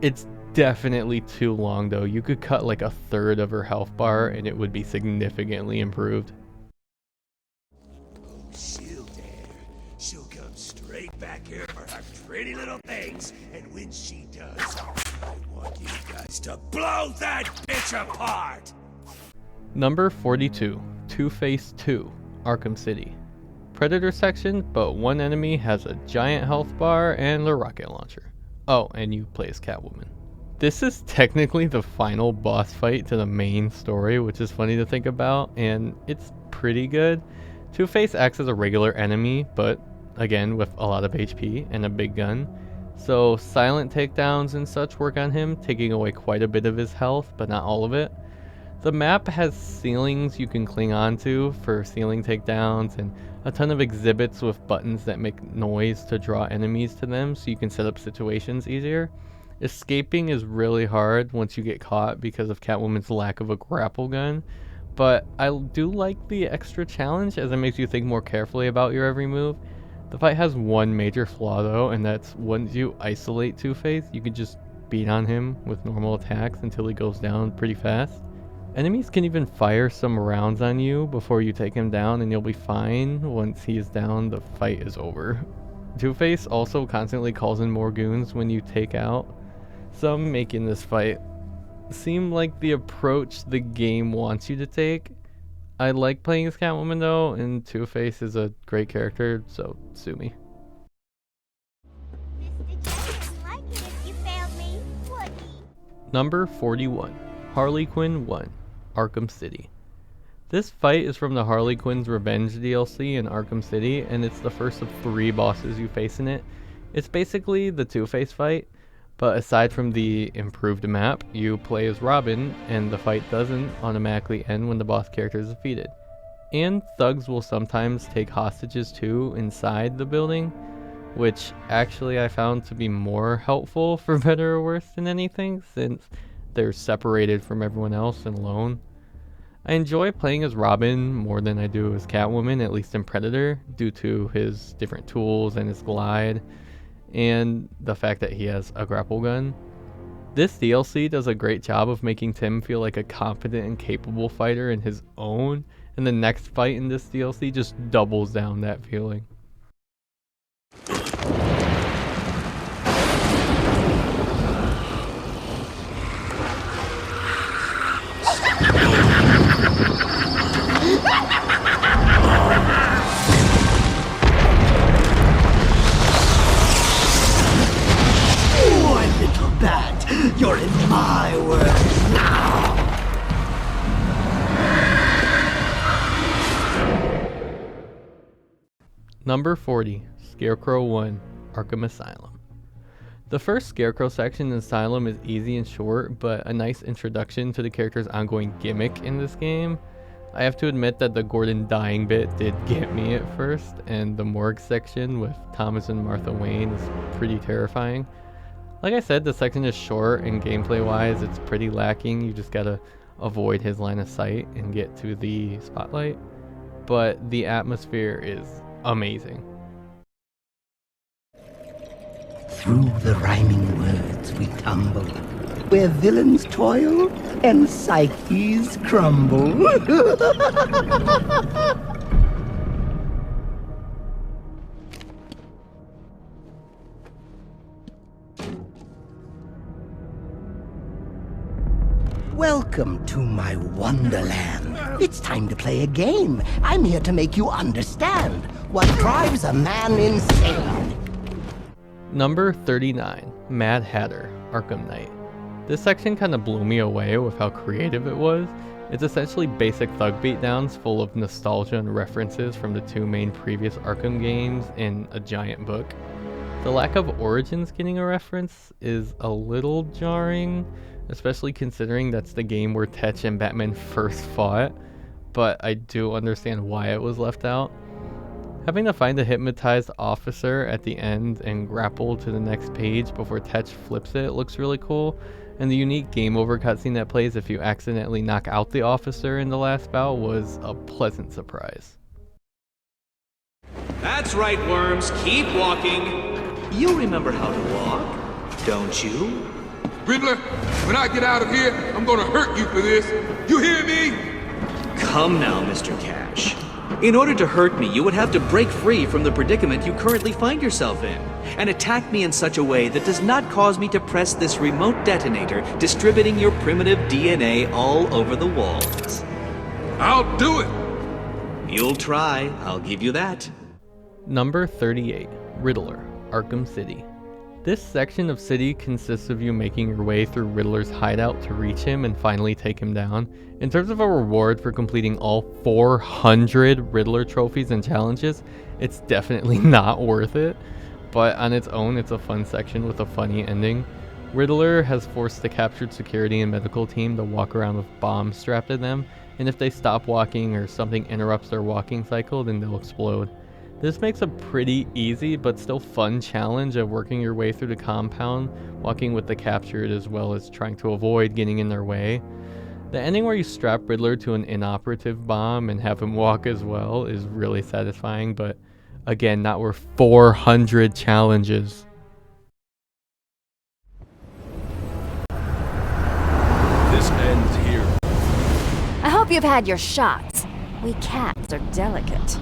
It's definitely too long though. You could cut like a third of her health bar and it would be significantly improved. She'll dare. She'll come straight back here for her pretty little things, and when she does, I want you guys to blow that bitch apart! Number 42, Two-Face 2, Arkham City. Predator section, but one enemy has a giant health bar and a rocket launcher. Oh, and you play as Catwoman. This is technically the final boss fight to the main story, which is funny to think about, and it's pretty good. Two-Face acts as a regular enemy, but again with a lot of HP and a big gun. So silent takedowns and such work on him, taking away quite a bit of his health, but not all of it. The map has ceilings you can cling onto for ceiling takedowns, and a ton of exhibits with buttons that make noise to draw enemies to them so you can set up situations easier. Escaping is really hard once you get caught because of Catwoman's lack of a grapple gun, but I do like the extra challenge as it makes you think more carefully about your every move. The fight has one major flaw though, and that's once you isolate Two-Face, you can just beat on him with normal attacks until he goes down pretty fast. Enemies can even fire some rounds on you before you take him down, and you'll be fine. Once he is down, the fight is over. Two-Face also constantly calls in more goons when you take out some, making this fight seem like the approach the game wants you to take. I like playing as Catwoman though, and Two-Face is a great character, so sue me. Number 41, Harley Quinn 1, Arkham City. This fight is from the Harley Quinn's Revenge DLC in Arkham City, and it's the first of 3 bosses you face in it. It's basically the Two-Face fight, but aside from the improved map, you play as Robin, and the fight doesn't automatically end when the boss character is defeated. And thugs will sometimes take hostages too inside the building, which actually I found to be more helpful for better or worse than anything, since they're separated from everyone else and alone. I enjoy playing as Robin more than I do as Catwoman, at least in Predator, due to his different tools and his glide, and the fact that he has a grapple gun. This DLC does a great job of making Tim feel like a confident and capable fighter in his own, and the next fight in this DLC just doubles down that feeling. You're in my world now! Number 40, Scarecrow 1, Arkham Asylum. The first Scarecrow section in Asylum is easy and short, but a nice introduction to the character's ongoing gimmick in this game. I have to admit that the Gordon dying bit did get me at first, and the morgue section with Thomas and Martha Wayne is pretty terrifying. Like I said, the section is short, and gameplay wise it's pretty lacking. You just gotta avoid his line of sight and get to the spotlight, but the atmosphere is amazing. Through the rhyming words we tumble, where villains toil and psyches crumble. Welcome to my wonderland. It's time to play a game. I'm here to make you understand what drives a man insane. Number 39, Mad Hatter, Arkham Knight. This section kind of blew me away with how creative it was. It's essentially basic thug beatdowns full of nostalgia and references from the 2 main previous Arkham games in a giant book. The lack of Origins getting a reference is a little jarring, especially considering that's the game where Tetch and Batman first fought, but I do understand why it was left out. Having to find a hypnotized officer at the end and grapple to the next page before Tetch flips it looks really cool, and the unique game over cutscene that plays if you accidentally knock out the officer in the last bout was a pleasant surprise. That's right, Worms. Keep walking. You remember how to walk, don't you? Riddler, when I get out of here, I'm gonna hurt you for this. You hear me? Come now, Mr. Cash. In order to hurt me, you would have to break free from the predicament you currently find yourself in, and attack me in such a way that does not cause me to press this remote detonator, distributing your primitive DNA all over the walls. I'll do it! You'll try, I'll give you that. Number 38, Riddler, Arkham City. This section of City consists of you making your way through Riddler's hideout to reach him and finally take him down. In terms of a reward for completing all 400 Riddler trophies and challenges, it's definitely not worth it, but on its own it's a fun section with a funny ending. Riddler has forced the captured security and medical team to walk around with bombs strapped to them, and if they stop walking or something interrupts their walking cycle, then they'll explode. This makes a pretty easy but still fun challenge of working your way through the compound, walking with the captured as well as trying to avoid getting in their way. The ending where you strap Riddler to an inoperative bomb and have him walk as well is really satisfying, but again, not worth 400 challenges. This ends here. I hope you've had your shots. We cats are delicate.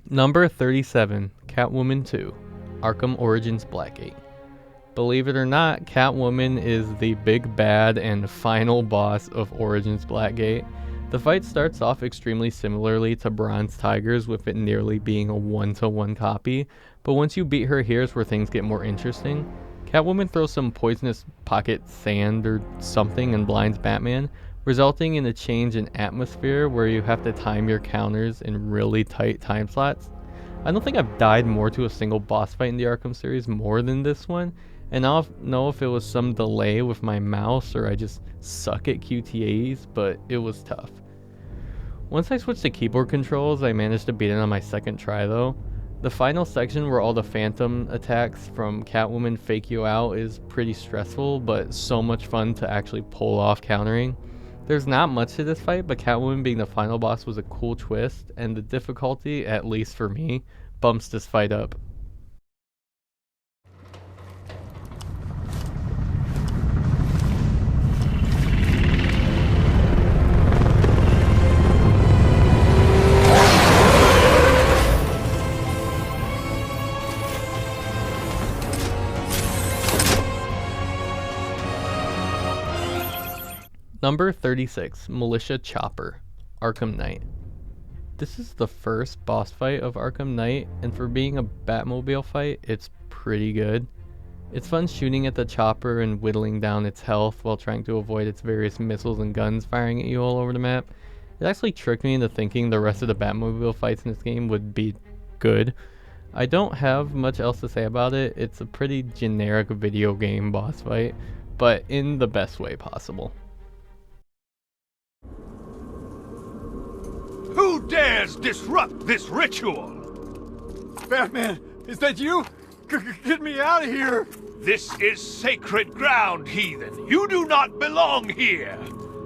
Number 37, Catwoman 2, Arkham Origins Blackgate. Believe it or not, Catwoman is the big bad and final boss of Origins Blackgate. The fight starts off extremely similarly to Bronze Tigers, with it nearly being a one-to-one copy, but once you beat her, here's where things get more interesting. Catwoman throws some poisonous pocket sand or something and blinds Batman, resulting in a change in atmosphere where you have to time your counters in really tight time slots. I don't think I've died more to a single boss fight in the Arkham series more than this one, and I don't know if it was some delay with my mouse or I just suck at QTAs, but it was tough. Once I switched to keyboard controls, I managed to beat it on my second try though. The final section where all the phantom attacks from Catwoman fake you out is pretty stressful, but so much fun to actually pull off countering. There's not much to this fight, but Catwoman being the final boss was a cool twist, and the difficulty, at least for me, bumps this fight up. Number 36, Militia Chopper, Arkham Knight. This is the first boss fight of Arkham Knight, and for being a Batmobile fight, it's pretty good. It's fun shooting at the chopper and whittling down its health while trying to avoid its various missiles and guns firing at you all over the map. It actually tricked me into thinking the rest of the Batmobile fights in this game would be good. I don't have much else to say about it. It's a pretty generic video game boss fight, but in the best way possible. Who dares disrupt this ritual? Batman, is that you? Get me out of here! This is sacred ground, heathen. You do not belong here.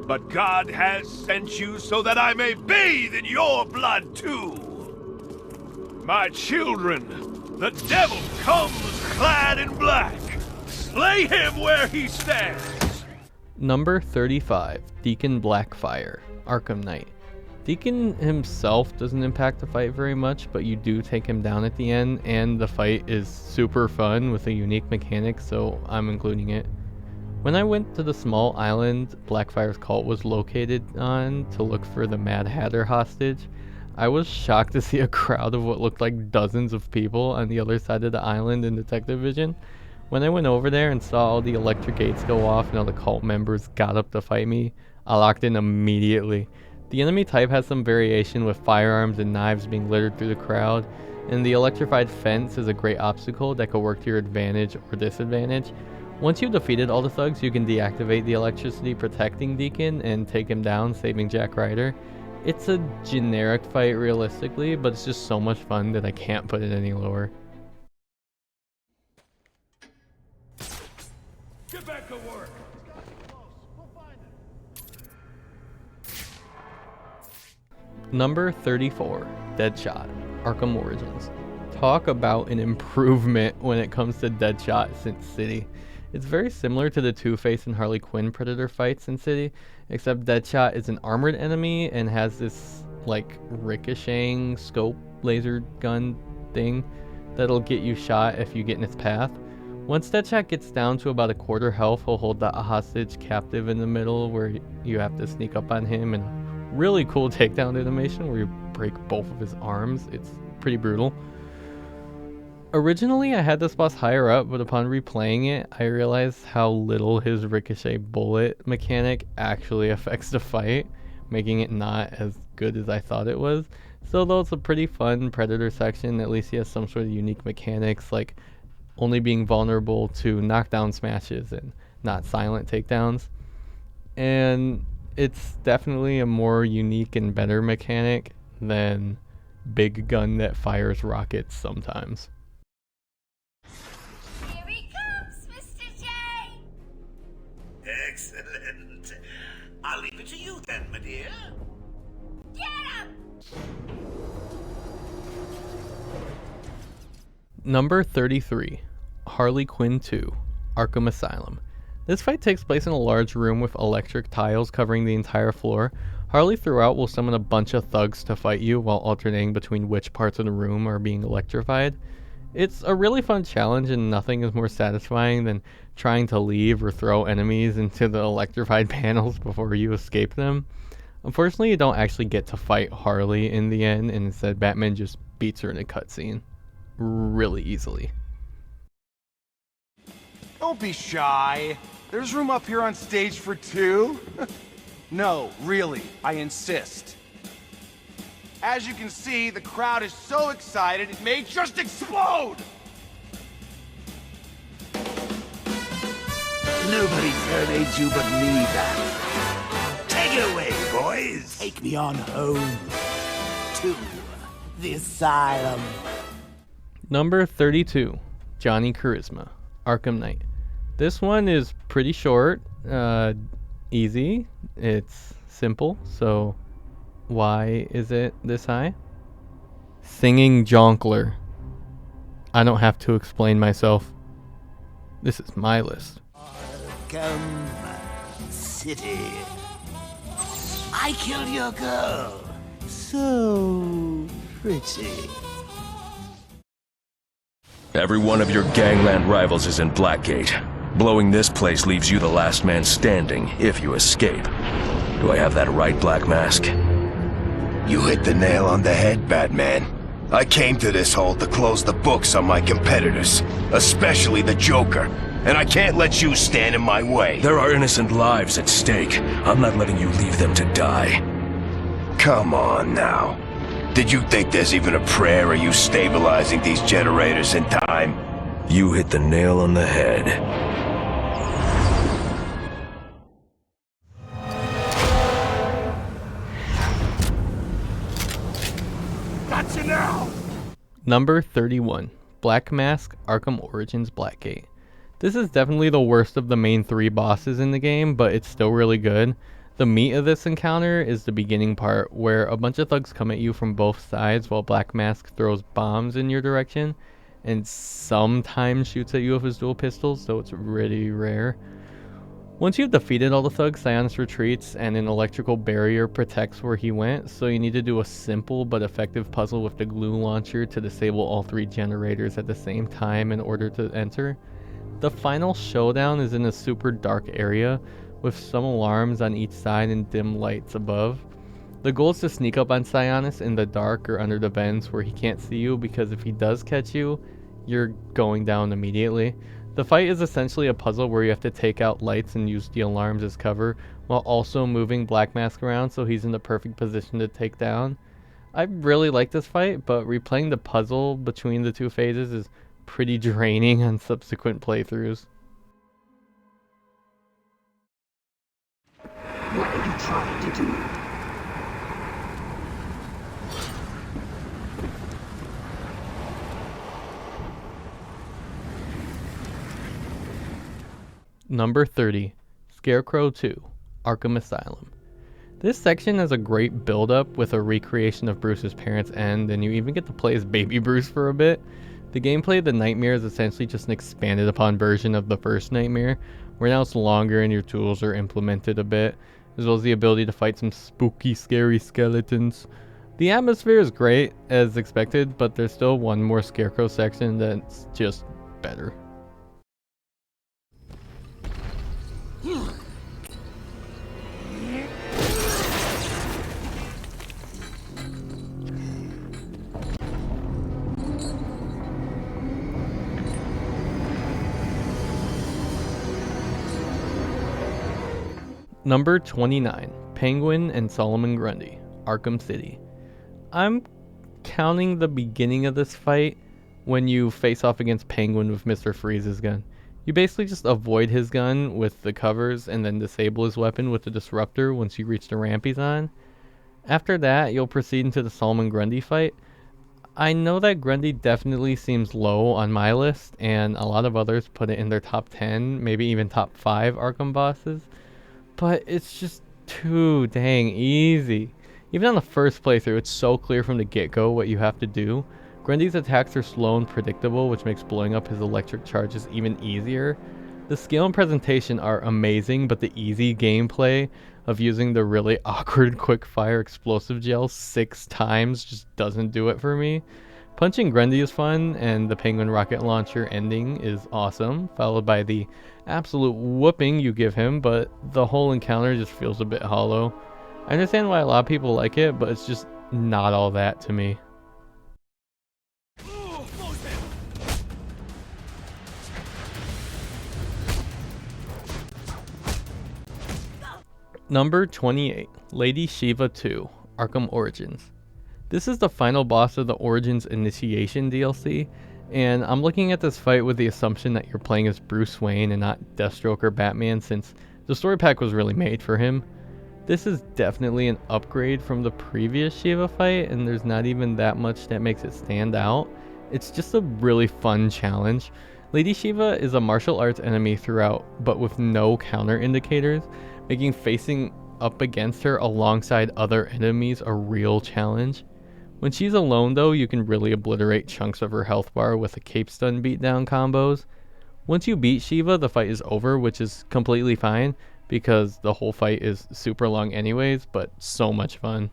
But God has sent you so that I may bathe in your blood too. My children, the devil comes clad in black. Slay him where he stands. Number 35, Deacon Blackfire, Arkham Knight. Deacon himself doesn't impact the fight very much, but you do take him down at the end, and the fight is super fun with a unique mechanic, so I'm including it. When I went to the small island Blackfire's cult was located on to look for the Mad Hatter hostage, I was shocked to see a crowd of what looked like dozens of people on the other side of the island in detective vision. When I went over there and saw all the electric gates go off and all the cult members got up to fight me, I locked in immediately. The enemy type has some variation with firearms and knives being littered through the crowd, and the electrified fence is a great obstacle that could work to your advantage or disadvantage. Once you've defeated all the thugs, you can deactivate the electricity protecting Deacon and take him down, saving Jack Ryder. It's a generic fight realistically, but it's just so much fun that I can't put it any lower. Get back to work. Number 34, Deadshot, Arkham Origins. Talk about an improvement when it comes to Deadshot since City. It's very similar to the Two-Face and Harley Quinn Predator fights in City, except Deadshot is an armored enemy and has this like ricocheting scope laser gun thing that'll get you shot if you get in its path. Once Deadshot gets down to about a quarter health, he'll hold the hostage captive in the middle where you have to sneak up on him, and really cool takedown animation where you break both of his arms. It's pretty brutal. Originally, I had this boss higher up, but upon replaying it, I realized how little his ricochet bullet mechanic actually affects the fight, making it not as good as I thought it was. So though it's a pretty fun Predator section, at least he has some sort of unique mechanics, like only being vulnerable to knockdown smashes and not silent takedowns. And it's definitely a more unique and better mechanic than big gun that fires rockets sometimes. Here he comes, Mr. J! Excellent. I'll leave it to you then, my dear. Get him! Number 33, Harley Quinn 2, Arkham Asylum. This fight takes place in a large room with electric tiles covering the entire floor. Harley throughout will summon a bunch of thugs to fight you while alternating between which parts of the room are being electrified. It's a really fun challenge, and nothing is more satisfying than trying to leave or throw enemies into the electrified panels before you escape them. Unfortunately, you don't actually get to fight Harley in the end, and instead Batman just beats her in a cutscene really easily. Don't be shy. There's room up here on stage for two. No, really, I insist. As you can see, the crowd is so excited it may just explode! Nobody serenades you but me, Bat. Take it away, boys. Take me on home. To the asylum. Number 32, Johnny Charisma, Arkham Knight. This one is pretty short, easy, it's simple, so why is it this high? Singing Jonkler. I don't have to explain myself. This is my list. Arkham City. I killed your girl. So pretty. Every one of your gangland rivals is in Blackgate. Blowing this place leaves you the last man standing, if you escape. Do I have that right, Black Mask? You hit the nail on the head, Batman. I came to this hole to close the books on my competitors, especially the Joker, and I can't let you stand in my way. There are innocent lives at stake. I'm not letting you leave them to die. Come on now. Did you think there's even a prayer of you stabilizing these generators in time? You hit the nail on the head. Gotcha now! Number 31, Black Mask, Arkham Origins, Blackgate. This is definitely the worst of the main three bosses in the game, but it's still really good. The meat of this encounter is the beginning part, where a bunch of thugs come at you from both sides while Black Mask throws bombs in your direction, and sometimes shoots at you with his dual pistols, though it's really rare. Once you've defeated all the thugs, Sionis retreats and an electrical barrier protects where he went, so you need to do a simple but effective puzzle with the glue launcher to disable all three generators at the same time in order to enter. The final showdown is in a super dark area with some alarms on each side and dim lights above. The goal is to sneak up on Sionis in the dark or under the vents where he can't see you, because if he does catch you, you're going down immediately. The fight is essentially a puzzle where you have to take out lights and use the alarms as cover, while also moving Black Mask around so he's in the perfect position to take down. I really like this fight, but replaying the puzzle between the two phases is pretty draining on subsequent playthroughs. What are you trying to do? Number 30, Scarecrow 2, Arkham Asylum. This section has a great build-up with a recreation of Bruce's parents' end, and you even get to play as baby Bruce for a bit. The gameplay of the Nightmare is essentially just an expanded upon version of the first Nightmare, where now it's longer and your tools are implemented a bit, as well as the ability to fight some spooky, scary skeletons. The atmosphere is great, as expected, but there's still one more Scarecrow section that's just better. Number 29, Penguin and Solomon Grundy, Arkham City. I'm counting the beginning of this fight when you face off against Penguin with Mr. Freeze's gun. You basically just avoid his gun with the covers and then disable his weapon with the disruptor once you reach the ramp he's on. After that, you'll proceed into the Solomon Grundy fight. I know that Grundy definitely seems low on my list, and a lot of others put it in their top 10, maybe even top 5 Arkham bosses. But it's just too dang easy. Even on the first playthrough, it's so clear from the get-go what you have to do. Grundy's attacks are slow and predictable, which makes blowing up his electric charges even easier. The scale and presentation are amazing, but the easy gameplay of using the really awkward quick-fire explosive gel 6 times just doesn't do it for me. Punching Grundy is fun, and the Penguin rocket launcher ending is awesome, followed by the absolute whooping you give him, but the whole encounter just feels a bit hollow. I understand why a lot of people like it, but it's just not all that to me. Number 28, Lady Shiva 2, Arkham Origins. This is the final boss of the Origins Initiation DLC, and I'm looking at this fight with the assumption that you're playing as Bruce Wayne and not Deathstroke or Batman, since the story pack was really made for him. This is definitely an upgrade from the previous Shiva fight, and there's not even that much that makes it stand out. It's just a really fun challenge. Lady Shiva is a martial arts enemy throughout, but with no counter indicators, making facing up against her alongside other enemies a real challenge. When she's alone though, you can really obliterate chunks of her health bar with the cape stun beatdown combos. Once you beat Shiva, the fight is over, which is completely fine because the whole fight is super long anyways, but so much fun.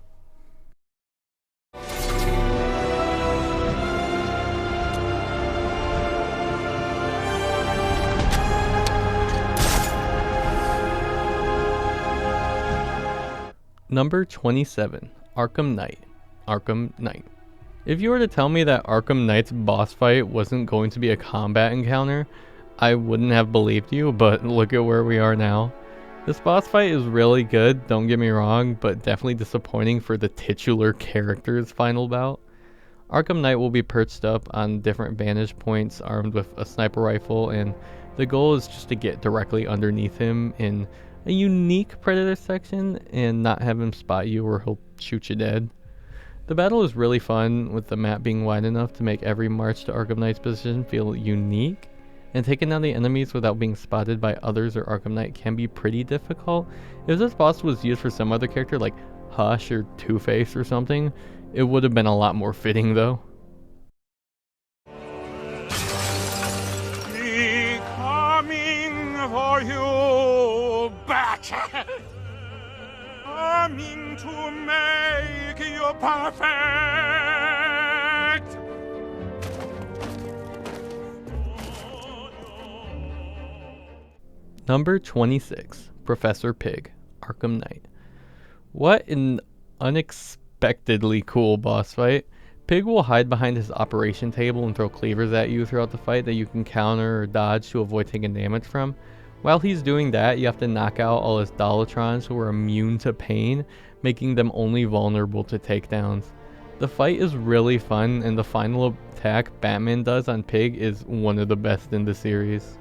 Number 27, Arkham Knight, Arkham Knight. If you were to tell me that Arkham Knight's boss fight wasn't going to be a combat encounter, I wouldn't have believed you, but look at where we are now. This boss fight is really good, don't get me wrong, but definitely disappointing for the titular character's final bout. Arkham Knight will be perched up on different vantage points armed with a sniper rifle, and the goal is just to get directly underneath him in a unique predator section and not have him spot you or he'll shoot you dead. The battle is really fun, with the map being wide enough to make every march to Arkham Knight's position feel unique, and taking down the enemies without being spotted by others or Arkham Knight can be pretty difficult. If this boss was used for some other character like Hush or Two-Face or something, it would have been a lot more fitting though. Be coming for you, Bat! Coming to make you perfect! Number 26, Professor Pig, Arkham Knight. What an unexpectedly cool boss fight. Pig will hide behind his operation table and throw cleavers at you throughout the fight that you can counter or dodge to avoid taking damage from. While he's doing that, you have to knock out all his Dolatrons who are immune to pain, making them only vulnerable to takedowns. The fight is really fun, and the final attack Batman does on Pig is one of the best in the series.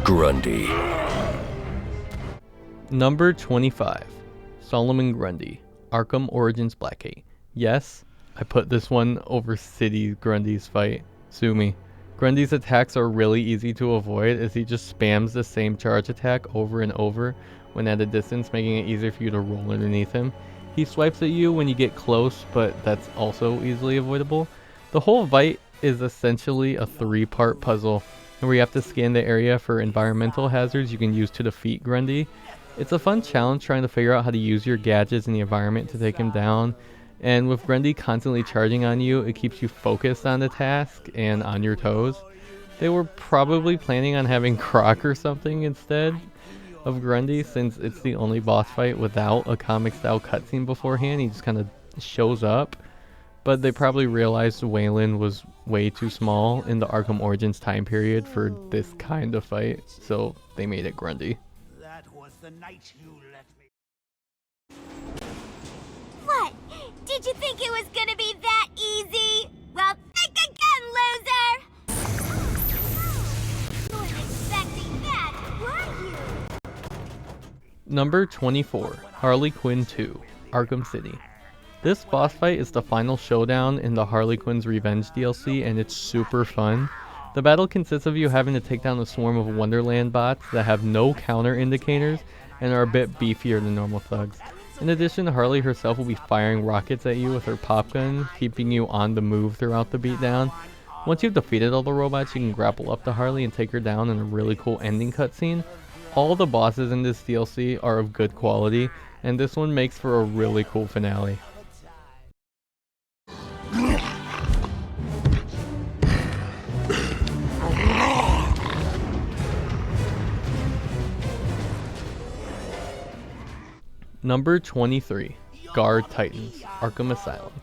Grundy. Number 25. Solomon Grundy, Arkham Origins Blackgate. Yes, I put this one over City Grundy's fight. Sue me. Grundy's attacks are really easy to avoid as he just spams the same charge attack over and over when at a distance, making it easier for you to roll underneath him. He swipes at you when you get close, but that's also easily avoidable. The whole fight is essentially a 3-part puzzle, where you have to scan the area for environmental hazards you can use to defeat Grundy. It's a fun challenge trying to figure out how to use your gadgets in the environment to take him down, and with Grundy constantly charging on you, it keeps you focused on the task and on your toes. They were probably planning on having Croc or something instead of Grundy, since it's the only boss fight without a comic style cutscene beforehand. He just kind of shows up. But they probably realized Wayland was way too small in the Arkham Origins time period for this kind of fight, so they made it Grundy. That was the night you let me. What? Did you think it was gonna be that easy? Well, think again, loser! You weren't expecting that, were you? Number 24. Harley Quinn 2, Arkham City. This boss fight is the final showdown in the Harley Quinn's Revenge DLC, and it's super fun. The battle consists of you having to take down a swarm of Wonderland bots that have no counter indicators and are a bit beefier than normal thugs. In addition, Harley herself will be firing rockets at you with her pop gun, keeping you on the move throughout the beatdown. Once you've defeated all the robots, you can grapple up to Harley and take her down in a really cool ending cutscene. All the bosses in this DLC are of good quality, and this one makes for a really cool finale. Number 23. Guard Titans, Arkham Asylum.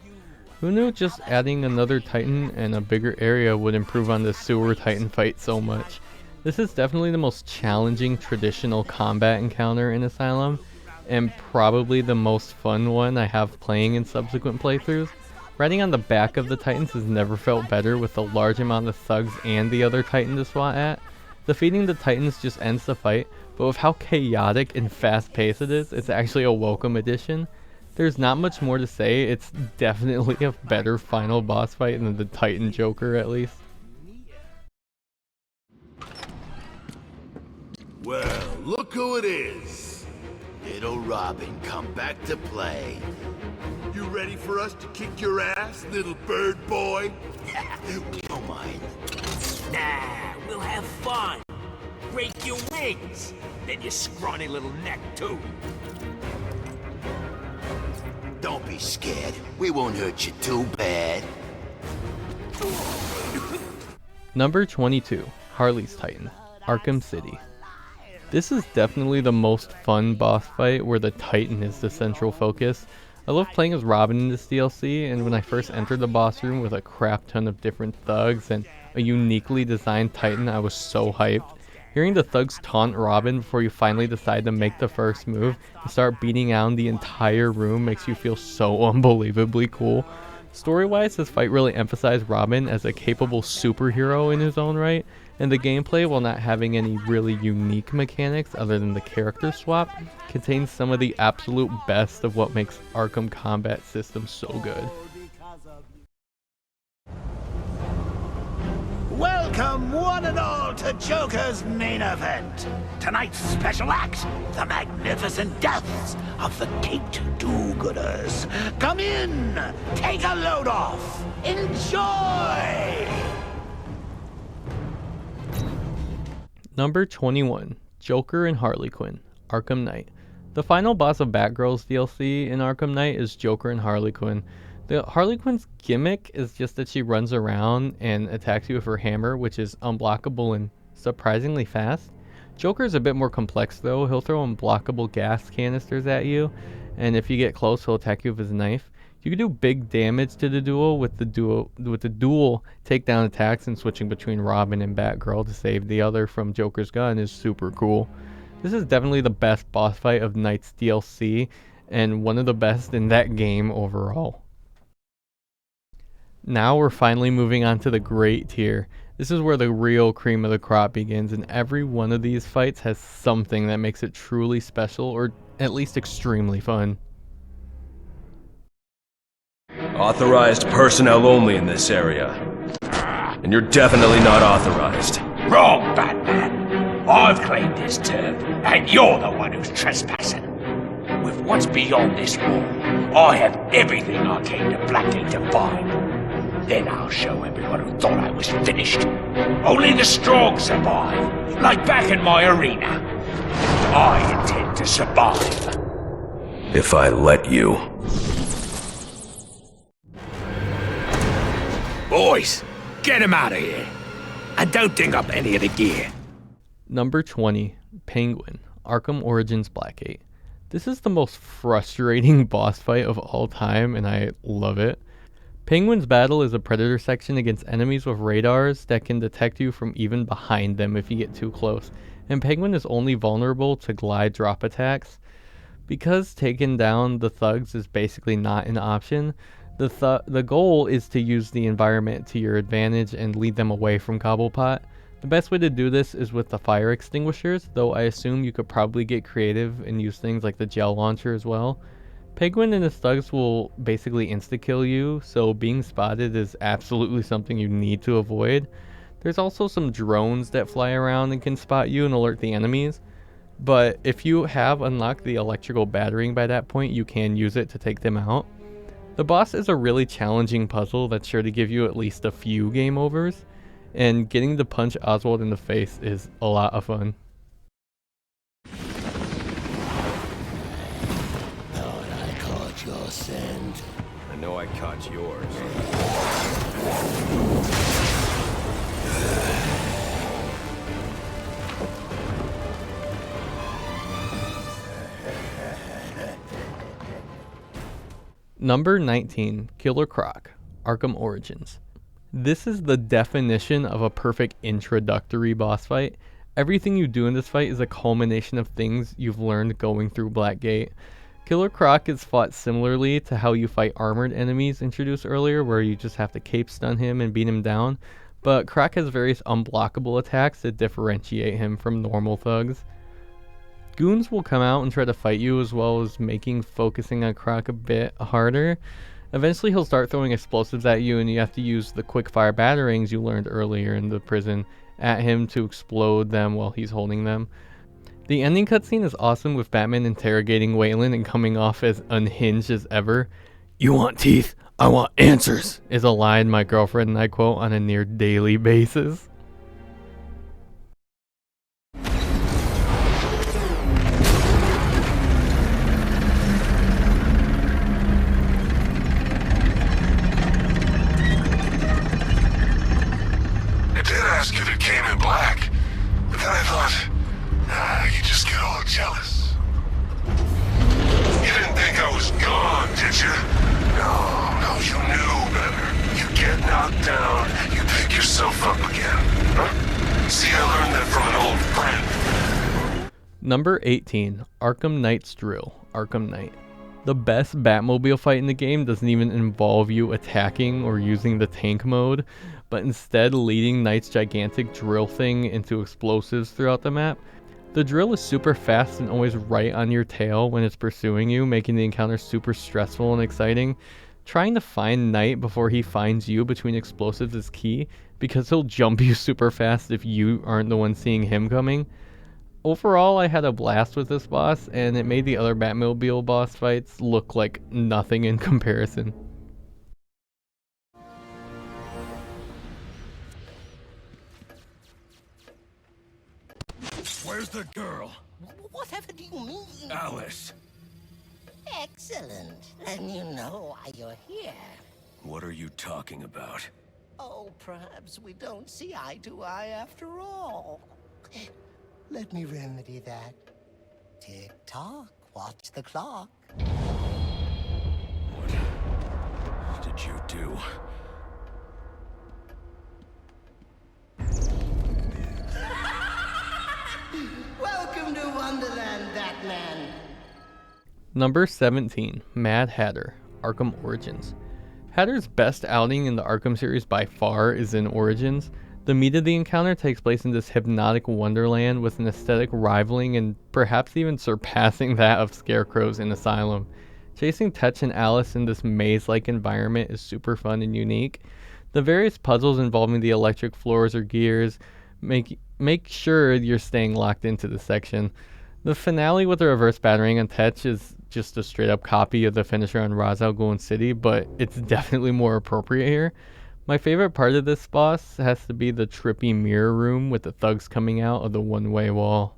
Who knew just adding another Titan and a bigger area would improve on the sewer Titan fight so much? This is definitely the most challenging traditional combat encounter in Asylum, and probably the most fun one I have playing in subsequent playthroughs. Riding on the back of the Titans has never felt better with the large amount of thugs and the other Titan to swat at. Defeating the Titans just ends the fight, but with how chaotic and fast-paced it is, it's actually a welcome addition. There's not much more to say, it's definitely a better final boss fight than the Titan Joker at least. Well, look who it is. Little Robin, come back to play. You ready for us to kick your ass, little bird boy? Don't mind. Nah, we'll have fun. Break your wings, then your scrawny little neck too. Don't be scared. We won't hurt you too bad. Number 22. Harley's Titan, Arkham City. This is definitely the most fun boss fight where the Titan is the central focus. I love playing as Robin in this DLC, and when I first entered the boss room with a crap ton of different thugs and a uniquely designed Titan, I was so hyped. Hearing the thugs taunt Robin before you finally decide to make the first move and start beating down the entire room makes you feel so unbelievably cool. Story-wise, this fight really emphasized Robin as a capable superhero in his own right, and the gameplay, while not having any really unique mechanics other than the character swap, contains some of the absolute best of what makes Arkham combat system so good. Welcome, one and all, to Joker's main event. Tonight's special act, the magnificent deaths of the caped do-gooders. Come in, take a load off, enjoy! Number 21. Joker and Harley Quinn, Arkham Knight. The final boss of Batgirl's DLC in Arkham Knight is Joker and Harley Quinn. The Harley Quinn's gimmick is just that she runs around and attacks you with her hammer, which is unblockable and surprisingly fast. Joker's a bit more complex though. He'll throw unblockable gas canisters at you, and if you get close, he'll attack you with his knife. You can do big damage to the duel with the dual takedown attacks, and switching between Robin and Batgirl to save the other from Joker's gun is super cool. This is definitely the best boss fight of Knight's DLC, and one of the best in that game overall. Now we're finally moving on to the great tier. This is where the real cream of the crop begins, and every one of these fights has something that makes it truly special, or at least extremely fun. Authorized personnel only in this area. And you're definitely not authorized. Wrong, Batman. I've claimed this turf, and you're the one who's trespassing. With what's beyond this wall, I have everything I came to Blackgate to find. Then I'll show everyone who thought I was finished. Only the strong survive, like back in my arena. I intend to survive. If I let you. Boys, get him out of here. And don't ding up any of the gear. Number 20, Penguin, Arkham Origins Blackgate. This is the most frustrating boss fight of all time, and I love it. Penguin's battle is a predator section against enemies with radars that can detect you from even behind them if you get too close, and Penguin is only vulnerable to glide drop attacks. Because taking down the thugs is basically not an option, the goal is to use the environment to your advantage and lead them away from Cobblepot. The best way to do this is with the fire extinguishers, though I assume you could probably get creative and use things like the gel launcher as well. Penguin and his thugs will basically insta-kill you, so being spotted is absolutely something you need to avoid. There's also some drones that fly around and can spot you and alert the enemies, but if you have unlocked the electrical battering by that point, you can use it to take them out. The boss is a really challenging puzzle that's sure to give you at least a few game overs, and getting to punch Oswald in the face is a lot of fun. Your scent. I know I caught yours. Number 19, Killer Croc, Arkham Origins. This is the definition of a perfect introductory boss fight. Everything you do in this fight is a culmination of things you've learned going through Blackgate. Killer Croc is fought similarly to how you fight armored enemies introduced earlier, where you just have to cape stun him and beat him down, but Croc has various unblockable attacks that differentiate him from normal thugs. Goons will come out and try to fight you, as well as making focusing on Croc a bit harder. Eventually he'll start throwing explosives at you, and you have to use the quick-fire batarangs you learned earlier in the prison at him to explode them while he's holding them. The ending cutscene is awesome, with Batman interrogating Wayland and coming off as unhinged as ever. "You want teeth? I want answers," is a line my girlfriend and I quote on a near daily basis. I did ask if it came in black, but then I thought, you just get all jealous. You didn't think I was gone, did you? No, you knew better. You get knocked down, you pick yourself up again. Huh? See, I learned that from an old friend. Number 18, Arkham Knight's Drill, Arkham Knight. The best Batmobile fight in the game doesn't even involve you attacking or using the tank mode, but instead leading Knight's gigantic drill thing into explosives throughout the map. The drill is super fast and always right on your tail when it's pursuing you, making the encounter super stressful and exciting. Trying to find Knight before he finds you between explosives is key, because he'll jump you super fast if you aren't the one seeing him coming. Overall, I had a blast with this boss, and it made the other Batmobile boss fights look like nothing in comparison. Where's the girl? Whatever do you mean? Alice. Excellent. Then you know why you're here. What are you talking about? Oh, perhaps we don't see eye to eye after all. Let me remedy that. Tick-tock, watch the clock. What did you do? Welcome to Wonderland, Batman. Number 17, Mad Hatter, Arkham Origins. Hatter's best outing in the Arkham series by far is in Origins. The meat of the encounter takes place in this hypnotic wonderland with an aesthetic rivaling and perhaps even surpassing that of Scarecrow's in Asylum. Chasing Tetch and Alice in this maze-like environment is super fun and unique. The various puzzles involving the electric floors or gears make sure you're staying locked into the section. The finale with the reverse battering on Tetch is just a straight up copy of the finisher on Ra's al Ghul City, but it's definitely more appropriate here. My favorite part of this boss has to be the trippy mirror room with the thugs coming out of the one-way wall.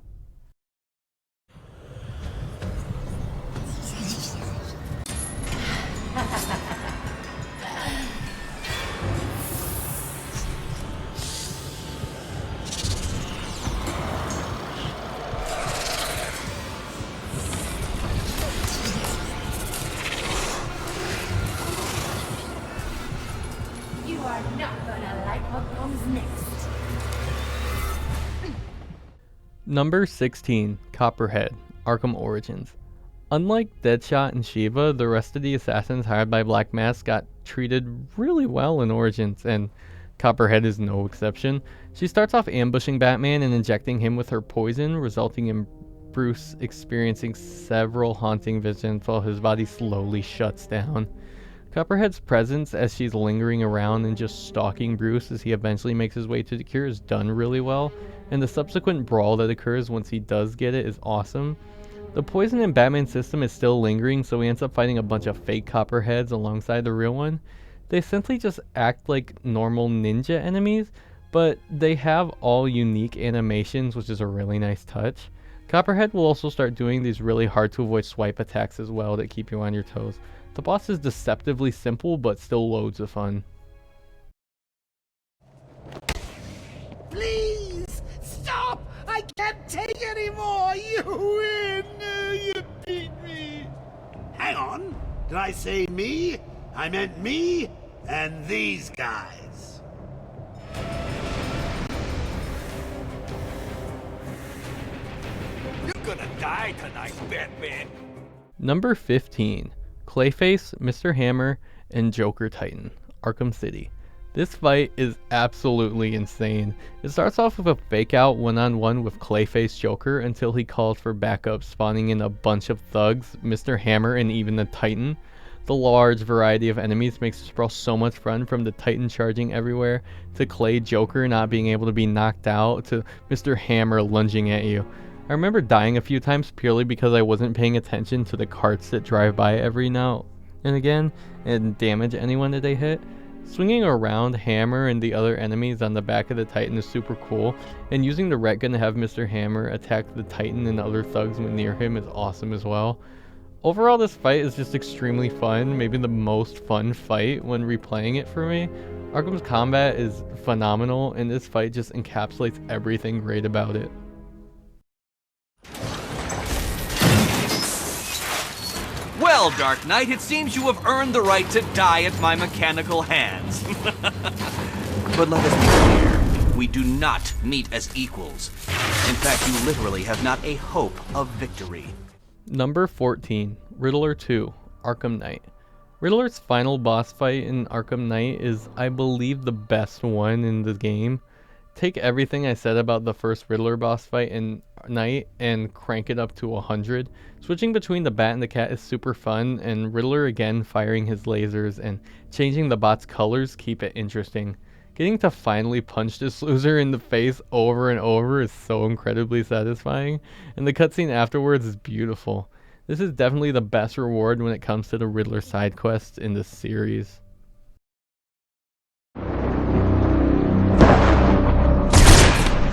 Number 16, Copperhead, Arkham Origins. Unlike Deadshot and Shiva, the rest of the assassins hired by Black Mask got treated really well in Origins, and Copperhead is no exception. She starts off ambushing Batman and injecting him with her poison, resulting in Bruce experiencing several haunting visions while his body slowly shuts down. Copperhead's presence as she's lingering around and just stalking Bruce as he eventually makes his way to the cure is done really well, and the subsequent brawl that occurs once he does get it is awesome. The poison in Batman's system is still lingering, so he ends up fighting a bunch of fake Copperheads alongside the real one. They essentially just act like normal ninja enemies, but they have all unique animations, which is a really nice touch. Copperhead will also start doing these really hard to avoid swipe attacks as well that keep you on your toes. The boss is deceptively simple, but still loads of fun. Please, stop! I can't take any more! You win! You beat me! Hang on! Did I say me? I meant me and these guys. You're gonna die tonight, Batman. Number 15, Clayface, Mr. Hammer, and Joker Titan, Arkham City. This fight is absolutely insane. It starts off with a fake out one-on-one with Clayface Joker until he calls for backup, spawning in a bunch of thugs, Mr. Hammer, and even the Titan. The large variety of enemies makes this brawl so much fun, from the Titan charging everywhere, to Clay Joker not being able to be knocked out, to Mr. Hammer lunging at you. I remember dying a few times purely because I wasn't paying attention to the carts that drive by every now and again and damage anyone that they hit. Swinging around Hammer and the other enemies on the back of the Titan is super cool, and using the retgun to have Mr. Hammer attack the Titan and other thugs when near him is awesome as well. Overall, this fight is just extremely fun, maybe the most fun fight when replaying it for me. Arkham's combat is phenomenal, and this fight just encapsulates everything great about it. Well, Dark Knight, it seems you have earned the right to die at my mechanical hands. But let us be clear, we do not meet as equals. In fact, you literally have not a hope of victory. Number 14, Riddler 2, Arkham Knight. Riddler's final boss fight in Arkham Knight is, I believe, the best one in the game. Take everything I said about the first Riddler boss fight in Knight and crank it up to 100. Switching between the Bat and the Cat is super fun, and Riddler again firing his lasers and changing the bot's colors keep it interesting. Getting to finally punch this loser in the face over and over is so incredibly satisfying, and the cutscene afterwards is beautiful. This is definitely the best reward when it comes to the Riddler side quests in this series.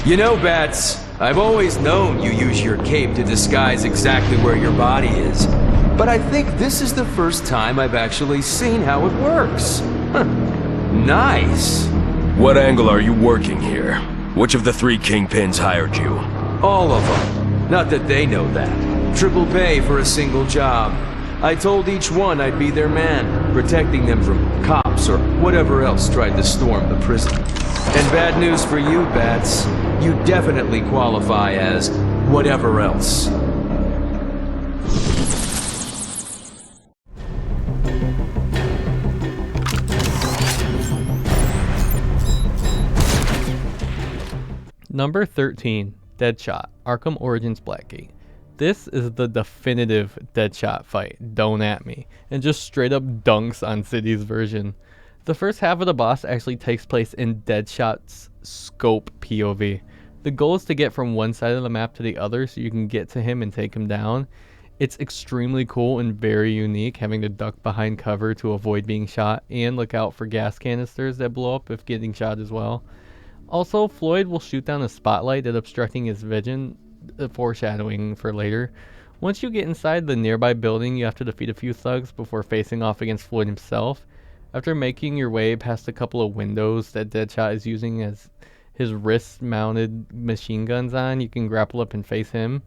You know, Bats, I've always known you use your cape to disguise exactly where your body is. but I think this is the first time I've actually seen how it works. Huh. Nice. What angle are you working here? Which of the 3 kingpins hired you? All of them. Not that they know that. Triple pay for a single job. I told each one I'd be their man, protecting them from cops or whatever else tried to storm the prison. And bad news for you, Bats. You definitely qualify as whatever else. Number 13, Deadshot, Arkham Origins Blackgate. This is the definitive Deadshot fight, don't at me, and just straight up dunks on City's version. The first half of the boss actually takes place in Deadshot's scope POV. The goal is to get from one side of the map to the other so you can get to him and take him down. It's extremely cool and very unique, having to duck behind cover to avoid being shot and look out for gas canisters that blow up if getting shot as well. Also, Floyd will shoot down a spotlight that's obstructing his vision, foreshadowing for later. Once you get inside the nearby building, you have to defeat a few thugs before facing off against Floyd himself. After making your way past a couple of windows that Deadshot is using as his wrist-mounted machine guns on, you can grapple up and face him.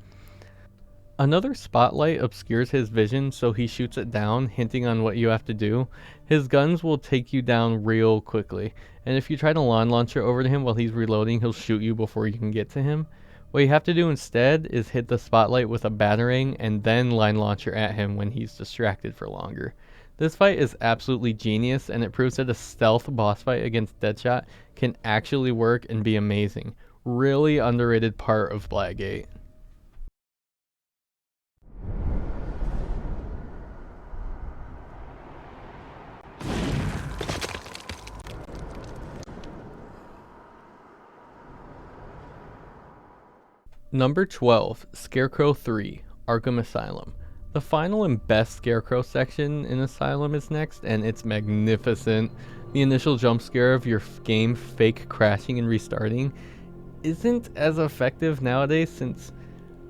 Another spotlight obscures his vision, so he shoots it down, hinting on what you have to do. His guns will take you down real quickly, and if you try to lawn launcher over to him while he's reloading, he'll shoot you before you can get to him. What you have to do instead is hit the spotlight with a batarang and then line launcher at him when he's distracted for longer. This fight is absolutely genius, and it proves that a stealth boss fight against Deadshot can actually work and be amazing. Really underrated part of Blackgate. Number 12, Scarecrow 3, Arkham Asylum. The final and best Scarecrow section in Asylum is next, and it's magnificent. The initial jump scare of your game fake crashing and restarting isn't as effective nowadays, since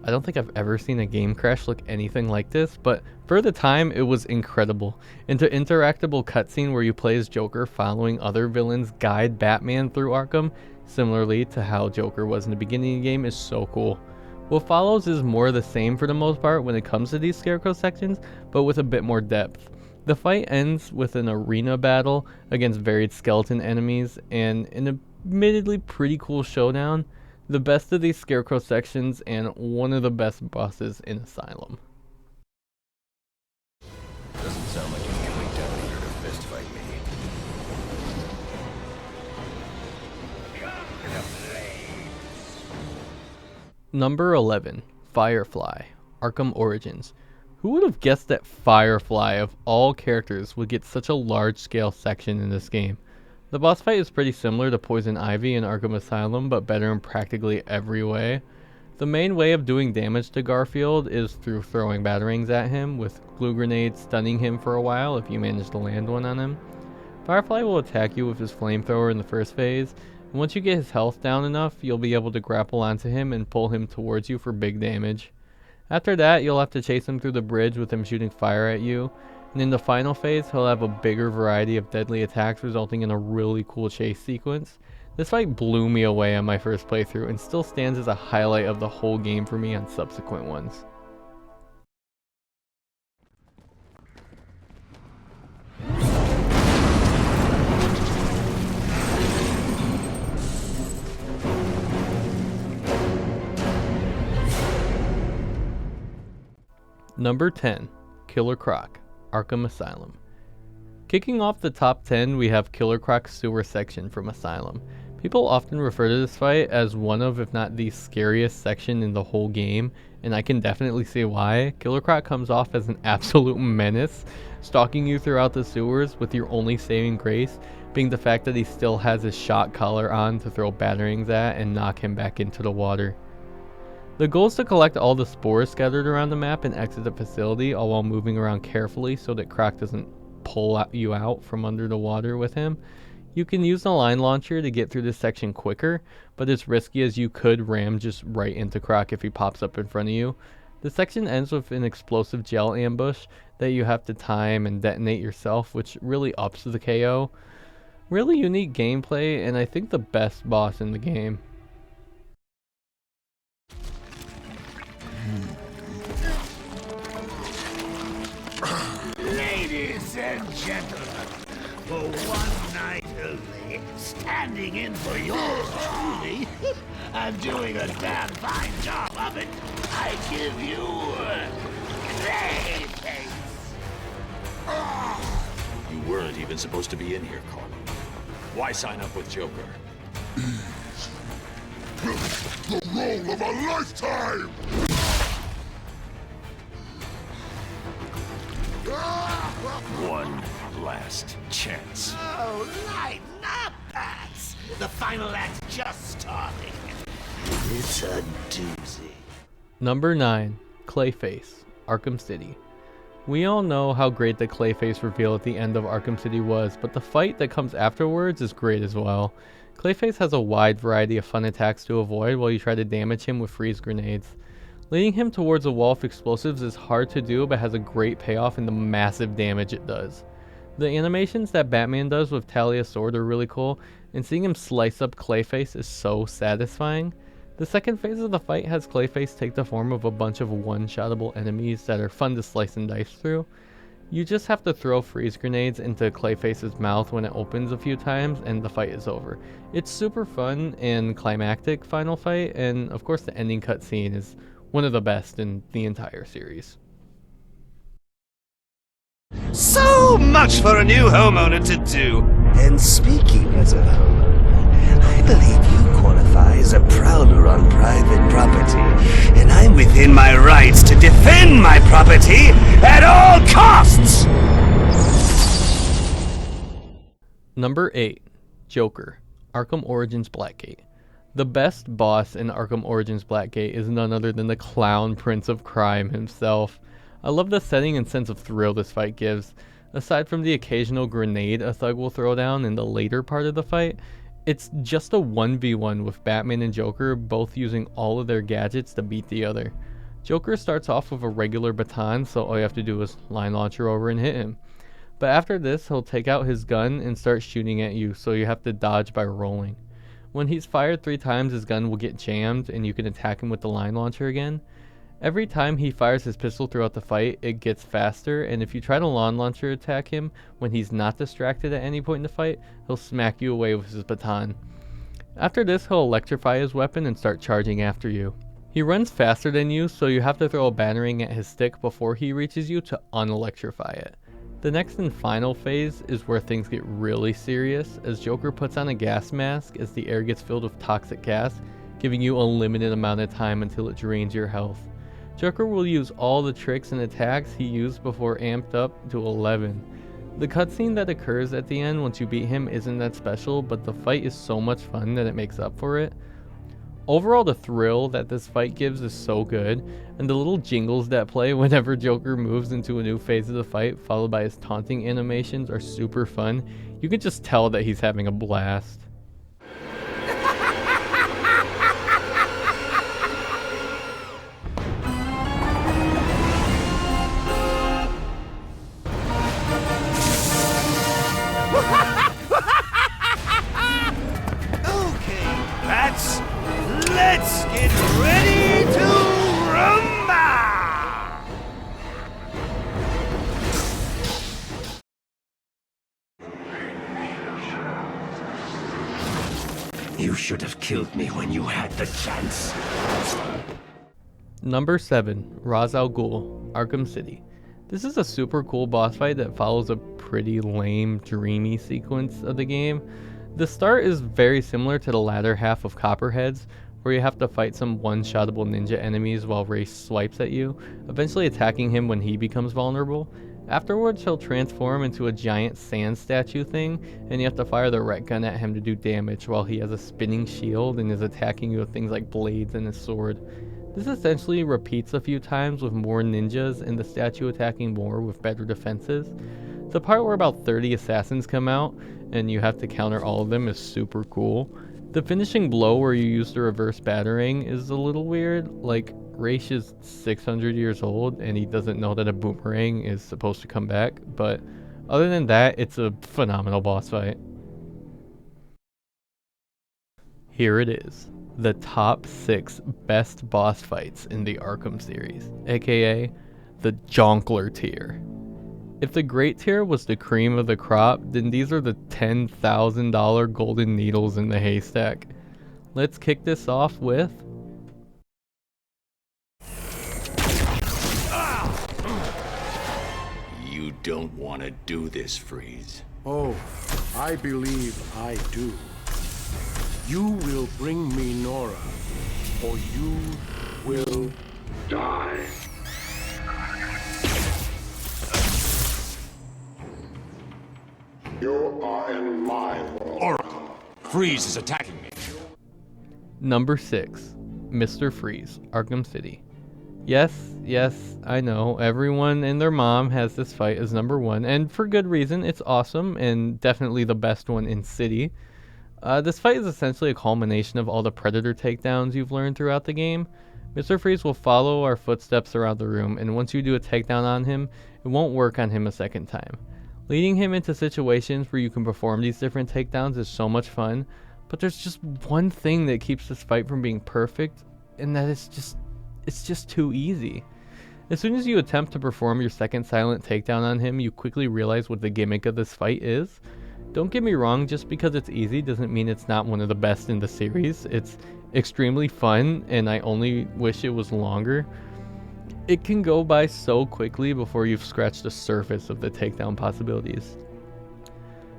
I don't think I've ever seen a game crash look anything like this, but for the time it was incredible. Into interactable cutscene where you play as Joker following other villains guide Batman through Arkham, similarly to how Joker was in the beginning of the game, is so cool. What follows is more the same for the most part when it comes to these Scarecrow sections, but with a bit more depth. The fight ends with an arena battle against varied skeleton enemies and an admittedly pretty cool showdown. The best of these Scarecrow sections and one of the best bosses in Asylum. Doesn't sound like you're coming down here to fist fight me. Number 11, Firefly, Arkham Origins. Who would have guessed that Firefly, of all characters, would get such a large-scale section in this game? The boss fight is pretty similar to Poison Ivy in Arkham Asylum, but better in practically every way. The main way of doing damage to Garfield is through throwing batarangs at him, with glue grenades stunning him for a while if you manage to land one on him. Firefly will attack you with his flamethrower in the first phase, and once you get his health down enough, you'll be able to grapple onto him and pull him towards you for big damage. After that, you'll have to chase him through the bridge with him shooting fire at you, and in the final phase, he'll have a bigger variety of deadly attacks, resulting in a really cool chase sequence. This fight blew me away on my first playthrough and still stands as a highlight of the whole game for me on subsequent ones. Number 10, Killer Croc, Arkham Asylum. Kicking off the top 10, we have Killer Croc's sewer section from Asylum. People often refer to this fight as one of, if not the scariest section in the whole game, and I can definitely see why. Killer Croc comes off as an absolute menace, stalking you throughout the sewers with your only saving grace being the fact that he still has his shock collar on to throw batarangs at and knock him back into the water. The goal is to collect all the spores scattered around the map and exit the facility, all while moving around carefully so that Croc doesn't pull you out from under the water with him. You can use the line launcher to get through this section quicker, but it's risky as you could ram just right into Croc if he pops up in front of you. The section ends with an explosive gel ambush that you have to time and detonate yourself, which really ups the KO. Really unique gameplay, and I think the best boss in the game. Ladies and gentlemen, for one night only, standing in for yours truly, and doing a damn fine job of it, I give you Clayface. You weren't even supposed to be in here, Carl. Why sign up with Joker? The role of a lifetime! One last chance. Oh, lighten up, Bats. The final act's just starting. It's a doozy. Number 9. Clayface, Arkham City. We all know how great the Clayface reveal at the end of Arkham City was, but the fight that comes afterwards is great as well. Clayface has a wide variety of fun attacks to avoid while you try to damage him with freeze grenades. Leading him towards a wall of explosives is hard to do, but has a great payoff in the massive damage it does. The animations that Batman does with Talia's sword are really cool, and seeing him slice up Clayface is so satisfying. The second phase of the fight has Clayface take the form of a bunch of one-shottable enemies that are fun to slice and dice through. You just have to throw freeze grenades into Clayface's mouth when it opens a few times and the fight is over. It's super fun and climactic final fight, and of course the ending cutscene is one of the best in the entire series. So much for a new homeowner to do. And speaking as a homeowner, I believe you qualify as a prowler on private property, and I'm within my rights to defend my property at all costs! Number 8. Joker, Arkham Origins Blackgate. The best boss in Arkham Origins Blackgate is none other than the clown prince of crime himself. I love the setting and sense of thrill this fight gives. Aside from the occasional grenade a thug will throw down in the later part of the fight, it's just a 1v1 with Batman and Joker both using all of their gadgets to beat the other. Joker starts off with a regular baton, so all you have to do is line launcher over and hit him. But after this, he'll take out his gun and start shooting at you, so you have to dodge by rolling. When he's fired 3 times, his gun will get jammed and you can attack him with the line launcher again. Every time he fires his pistol throughout the fight, it gets faster, and if you try to line launcher attack him when he's not distracted at any point in the fight, he'll smack you away with his baton. After this, he'll electrify his weapon and start charging after you. He runs faster than you, so you have to throw a batarang at his stick before he reaches you to unelectrify it. The next and final phase is where things get really serious, as Joker puts on a gas mask as the air gets filled with toxic gas, giving you a limited amount of time until it drains your health. Joker will use all the tricks and attacks he used before amped up to 11. The cutscene that occurs at the end once you beat him isn't that special, but the fight is so much fun that it makes up for it. Overall, the thrill that this fight gives is so good, and the little jingles that play whenever Joker moves into a new phase of the fight, followed by his taunting animations, are super fun. You can just tell that he's having a blast. Let's get ready to rumble! You should have killed me when you had the chance. Number 7. Ra's al Ghul, Arkham City. This is a super cool boss fight that follows a pretty lame, dreamy sequence of the game. The start is very similar to the latter half of Copperhead's, where you have to fight some one-shottable ninja enemies while Ra's swipes at you, eventually attacking him when he becomes vulnerable. Afterwards, he'll transform into a giant sand statue thing, and you have to fire the ret gun at him to do damage while he has a spinning shield and is attacking you with things like blades and his sword. This essentially repeats a few times with more ninjas and the statue attacking more with better defenses. The part where about 30 assassins come out and you have to counter all of them is super cool. The finishing blow where you use the reverse batarang is a little weird, like Raish is 600 years old and he doesn't know that a boomerang is supposed to come back, but other than that, it's a phenomenal boss fight. Here it is, the top 6 best boss fights in the Arkham series, aka the Jonkler tier. If the Great tier was the cream of the crop, then these are the $10,000 golden needles in the haystack. Let's kick this off with... You don't want to do this, Freeze. Oh, I believe I do. You will bring me Nora, or you will die. You are in my world. Oracle, Freeze is attacking me. Number 6, Mr. Freeze, Arkham City. Yes, I know, everyone and their mom has this fight as number 1, and for good reason. It's awesome, and definitely the best one in City. This fight is essentially a culmination of all the Predator takedowns you've learned throughout the game. Mr. Freeze will follow our footsteps around the room, and once you do a takedown on him, it won't work on him a second time. Leading him into situations where you can perform these different takedowns is so much fun, but there's just one thing that keeps this fight from being perfect, and that it's just too easy. As soon as you attempt to perform your second silent takedown on him, you quickly realize what the gimmick of this fight is. Don't get me wrong, just because it's easy doesn't mean it's not one of the best in the series. It's extremely fun, and I only wish it was longer. It can go by so quickly before you've scratched the surface of the takedown possibilities.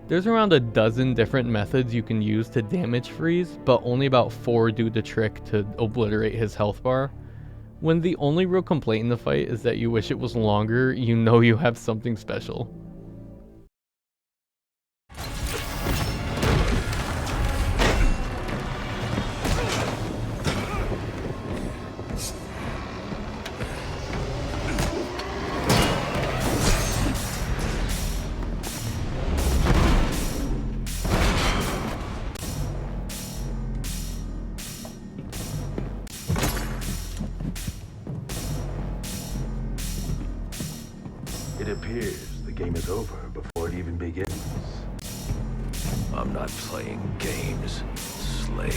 There's around a dozen different methods you can use to damage Freeze, but only about 4 do the trick to obliterate his health bar. When the only real complaint in the fight is that you wish it was longer, you know you have something special. It appears the game is over before it even begins. I'm not playing games, Slade.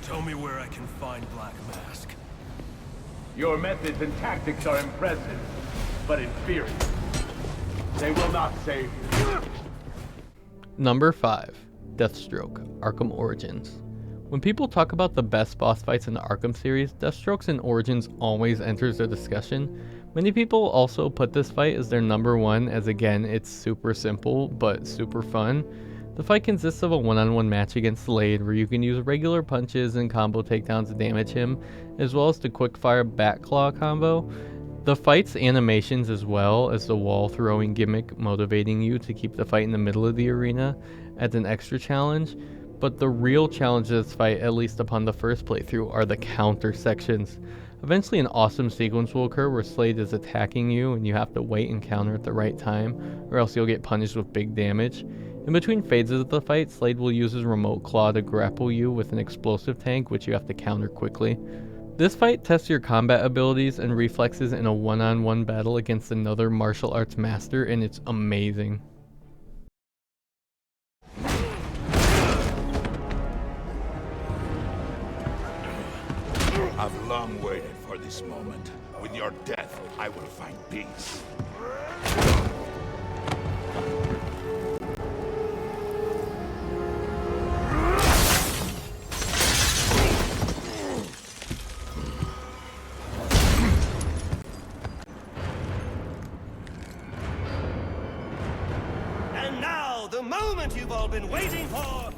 Tell me where I can find Black Mask. Your methods and tactics are impressive, but inferior. They will not save you. Number 5, Deathstroke, Arkham Origins. When people talk about the best boss fights in the Arkham series, Deathstroke's in Origins always enters the discussion. Many people also put this fight as their number 1, as again, it's super simple, but super fun. The fight consists of a one-on-one match against Slade, where you can use regular punches and combo takedowns to damage him, as well as the quickfire Batclaw combo. The fight's animations, as well as the wall throwing gimmick motivating you to keep the fight in the middle of the arena, adds an extra challenge. But the real challenge of this fight, at least upon the first playthrough, are the counter sections. Eventually an awesome sequence will occur where Slade is attacking you and you have to wait and counter at the right time, or else you'll get punished with big damage. In between phases of the fight, Slade will use his remote claw to grapple you with an explosive tank, which you have to counter quickly. This fight tests your combat abilities and reflexes in a one-on-one battle against another martial arts master, and it's amazing. I've long waited for this moment. With your death, I will find peace. And now, the moment you've all been waiting for!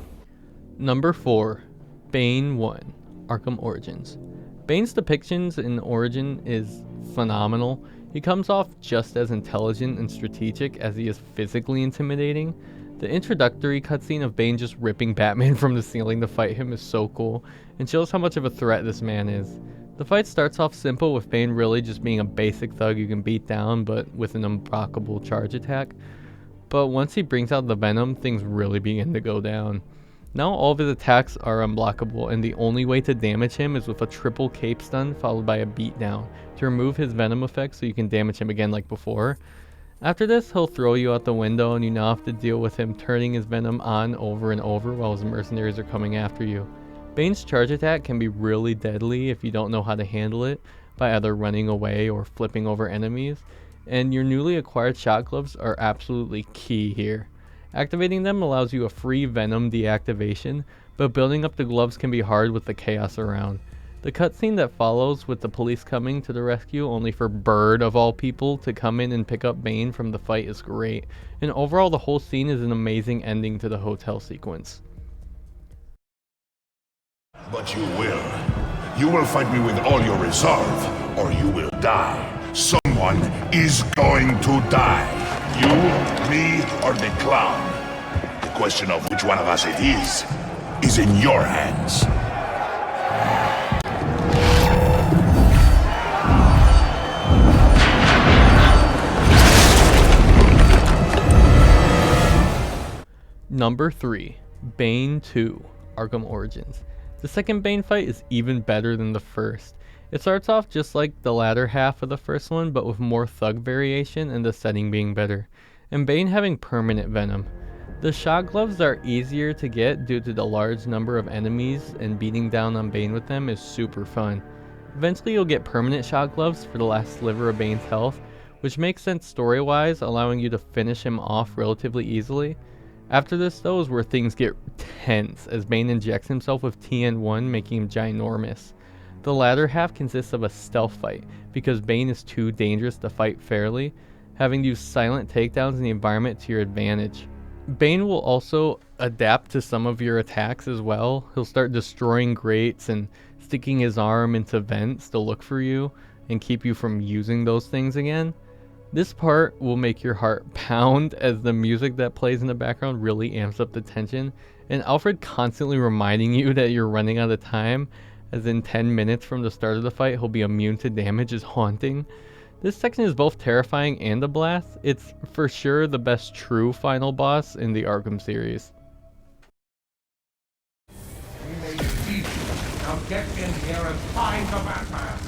Number 4, Bane 1, Arkham Origins. Bane's depictions in Origin is phenomenal. He comes off just as intelligent and strategic as he is physically intimidating. The introductory cutscene of Bane just ripping Batman from the ceiling to fight him is so cool, and shows how much of a threat this man is. The fight starts off simple, with Bane really just being a basic thug you can beat down, but with an unblockable charge attack. But once he brings out the venom, things really begin to go down. Now all of his attacks are unblockable, and the only way to damage him is with a triple cape stun followed by a beatdown to remove his venom effect so you can damage him again like before. After this, he'll throw you out the window and you now have to deal with him turning his venom on over and over while his mercenaries are coming after you. Bane's charge attack can be really deadly if you don't know how to handle it by either running away or flipping over enemies, and your newly acquired shot gloves are absolutely key here. Activating them allows you a free venom deactivation, but building up the gloves can be hard with the chaos around. The cutscene that follows with the police coming to the rescue only for Bird of all people to come in and pick up Bane from the fight is great, and overall the whole scene is an amazing ending to the hotel sequence. But you will. You will fight me with all your resolve, or you will die. Someone is going to die. You, me, or the clown. The question of which one of us it is in your hands. Number 3. Bane 2, Arkham Origins. The second Bane fight is even better than the first. It starts off just like the latter half of the first one, but with more thug variation and the setting being better, and Bane having permanent venom. The shot gloves are easier to get due to the large number of enemies, and beating down on Bane with them is super fun. Eventually you'll get permanent shot gloves for the last sliver of Bane's health, which makes sense story-wise, allowing you to finish him off relatively easily. After this though is where things get tense, as Bane injects himself with TN1, making him ginormous. The latter half consists of a stealth fight, because Bane is too dangerous to fight fairly, having to use silent takedowns in the environment to your advantage. Bane will also adapt to some of your attacks as well. He'll start destroying grates and sticking his arm into vents to look for you and keep you from using those things again. This part will make your heart pound as the music that plays in the background really amps up the tension, and Alfred constantly reminding you that you're running out of time, as in 10 minutes from the start of the fight he'll be immune to damage, is haunting. This section is both terrifying and a blast. It's for sure the best true final boss in the Arkham series. We made it easy. Now get in here and find the Batman.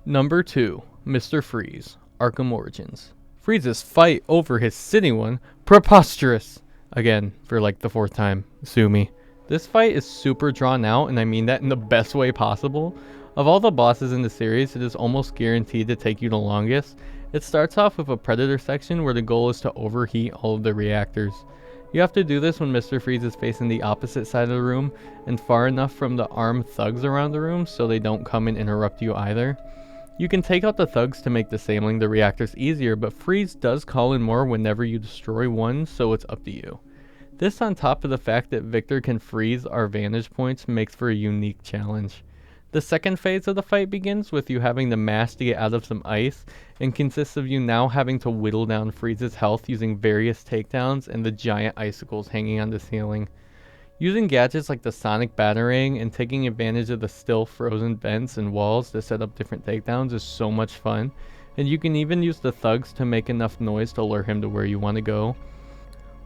Number 2. Mr. Freeze, Arkham Origins. Freeze's fight over his city one, preposterous! Again, for like the 4th time, sue me. This fight is super drawn out, and I mean that in the best way possible. Of all the bosses in the series, it is almost guaranteed to take you the longest. It starts off with a Predator section where the goal is to overheat all of the reactors. You have to do this when Mr. Freeze is facing the opposite side of the room and far enough from the armed thugs around the room so they don't come and interrupt you either. You can take out the thugs to make disabling the reactors easier, but Freeze does call in more whenever you destroy one, so it's up to you. This, on top of the fact that Victor can freeze our vantage points, makes for a unique challenge. The second phase of the fight begins with you having to mash to get out of some ice, and consists of you now having to whittle down Freeze's health using various takedowns and the giant icicles hanging on the ceiling. Using gadgets like the Sonic Batarang and taking advantage of the still frozen vents and walls to set up different takedowns is so much fun, and you can even use the thugs to make enough noise to lure him to where you want to go.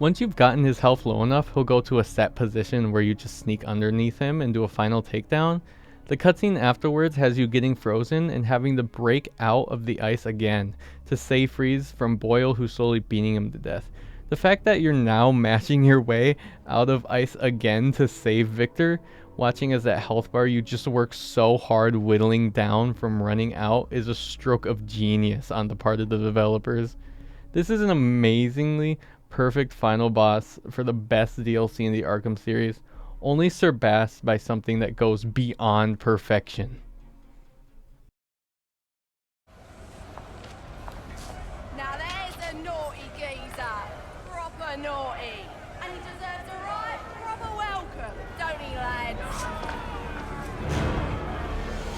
Once you've gotten his health low enough, he'll go to a set position where you just sneak underneath him and do a final takedown. The cutscene afterwards has you getting frozen and having to break out of the ice again to save Freeze from Boyle, who's slowly beating him to death. The fact that you're now mashing your way out of ice again to save Victor, watching as that health bar you just worked so hard whittling down from running out, is a stroke of genius on the part of the developers. This is an amazingly perfect final boss for the best DLC in the Arkham series, only surpassed by something that goes beyond perfection. Now there's a naughty geezer. Proper naughty. And he deserves a right proper welcome, don't he, lads?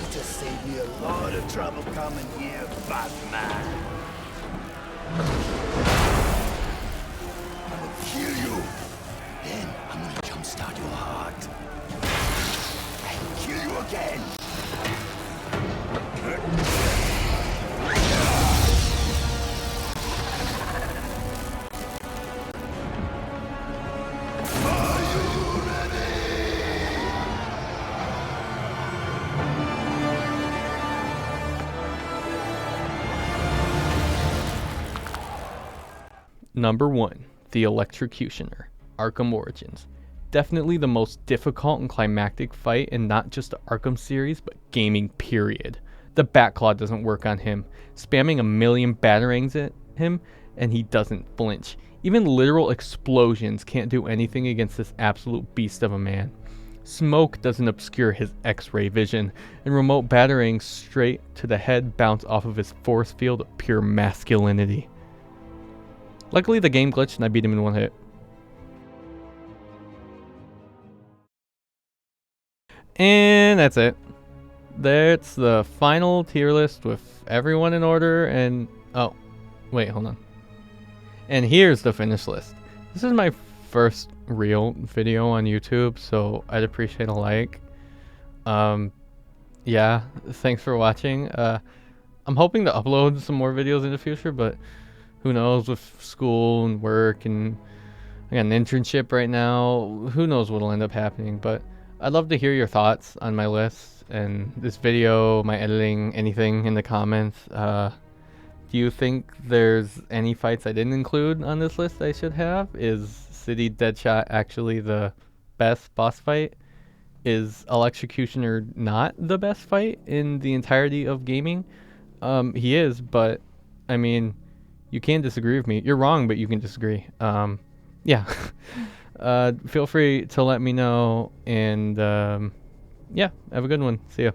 You just saved me a lot of trouble coming here, Batman. I'm gonna kill you. Then I'm gonna jumpstart your heart. And kill you again. Number 1, The Electrocutioner, Arkham Origins. Definitely the most difficult and climactic fight in not just the Arkham series, but gaming period. The Batclaw doesn't work on him, spamming a million batarangs at him, and he doesn't flinch. Even literal explosions can't do anything against this absolute beast of a man. Smoke doesn't obscure his X-ray vision, and remote batarangs straight to the head bounce off of his force field of pure masculinity. Luckily the game glitched and I beat him in one hit. And that's it. That's the final tier list with everyone in order, and oh, wait, hold on. And here's the finish list. This is my first real video on YouTube, so I'd appreciate a like. Yeah, thanks for watching. I'm hoping to upload some more videos in the future, but who knows with school and work, and I got an internship right now. Who knows what'll end up happening, but I'd love to hear your thoughts on my list and this video, my editing, anything in the comments. Do you think there's any fights I didn't include on this list I should have? Is City Deadshot actually the best boss fight? Is Electrocutioner not the best fight in the entirety of gaming? He is, but I mean, you can disagree with me. You're wrong, but you can disagree. Yeah. Feel free to let me know, and yeah, have a good one. See ya.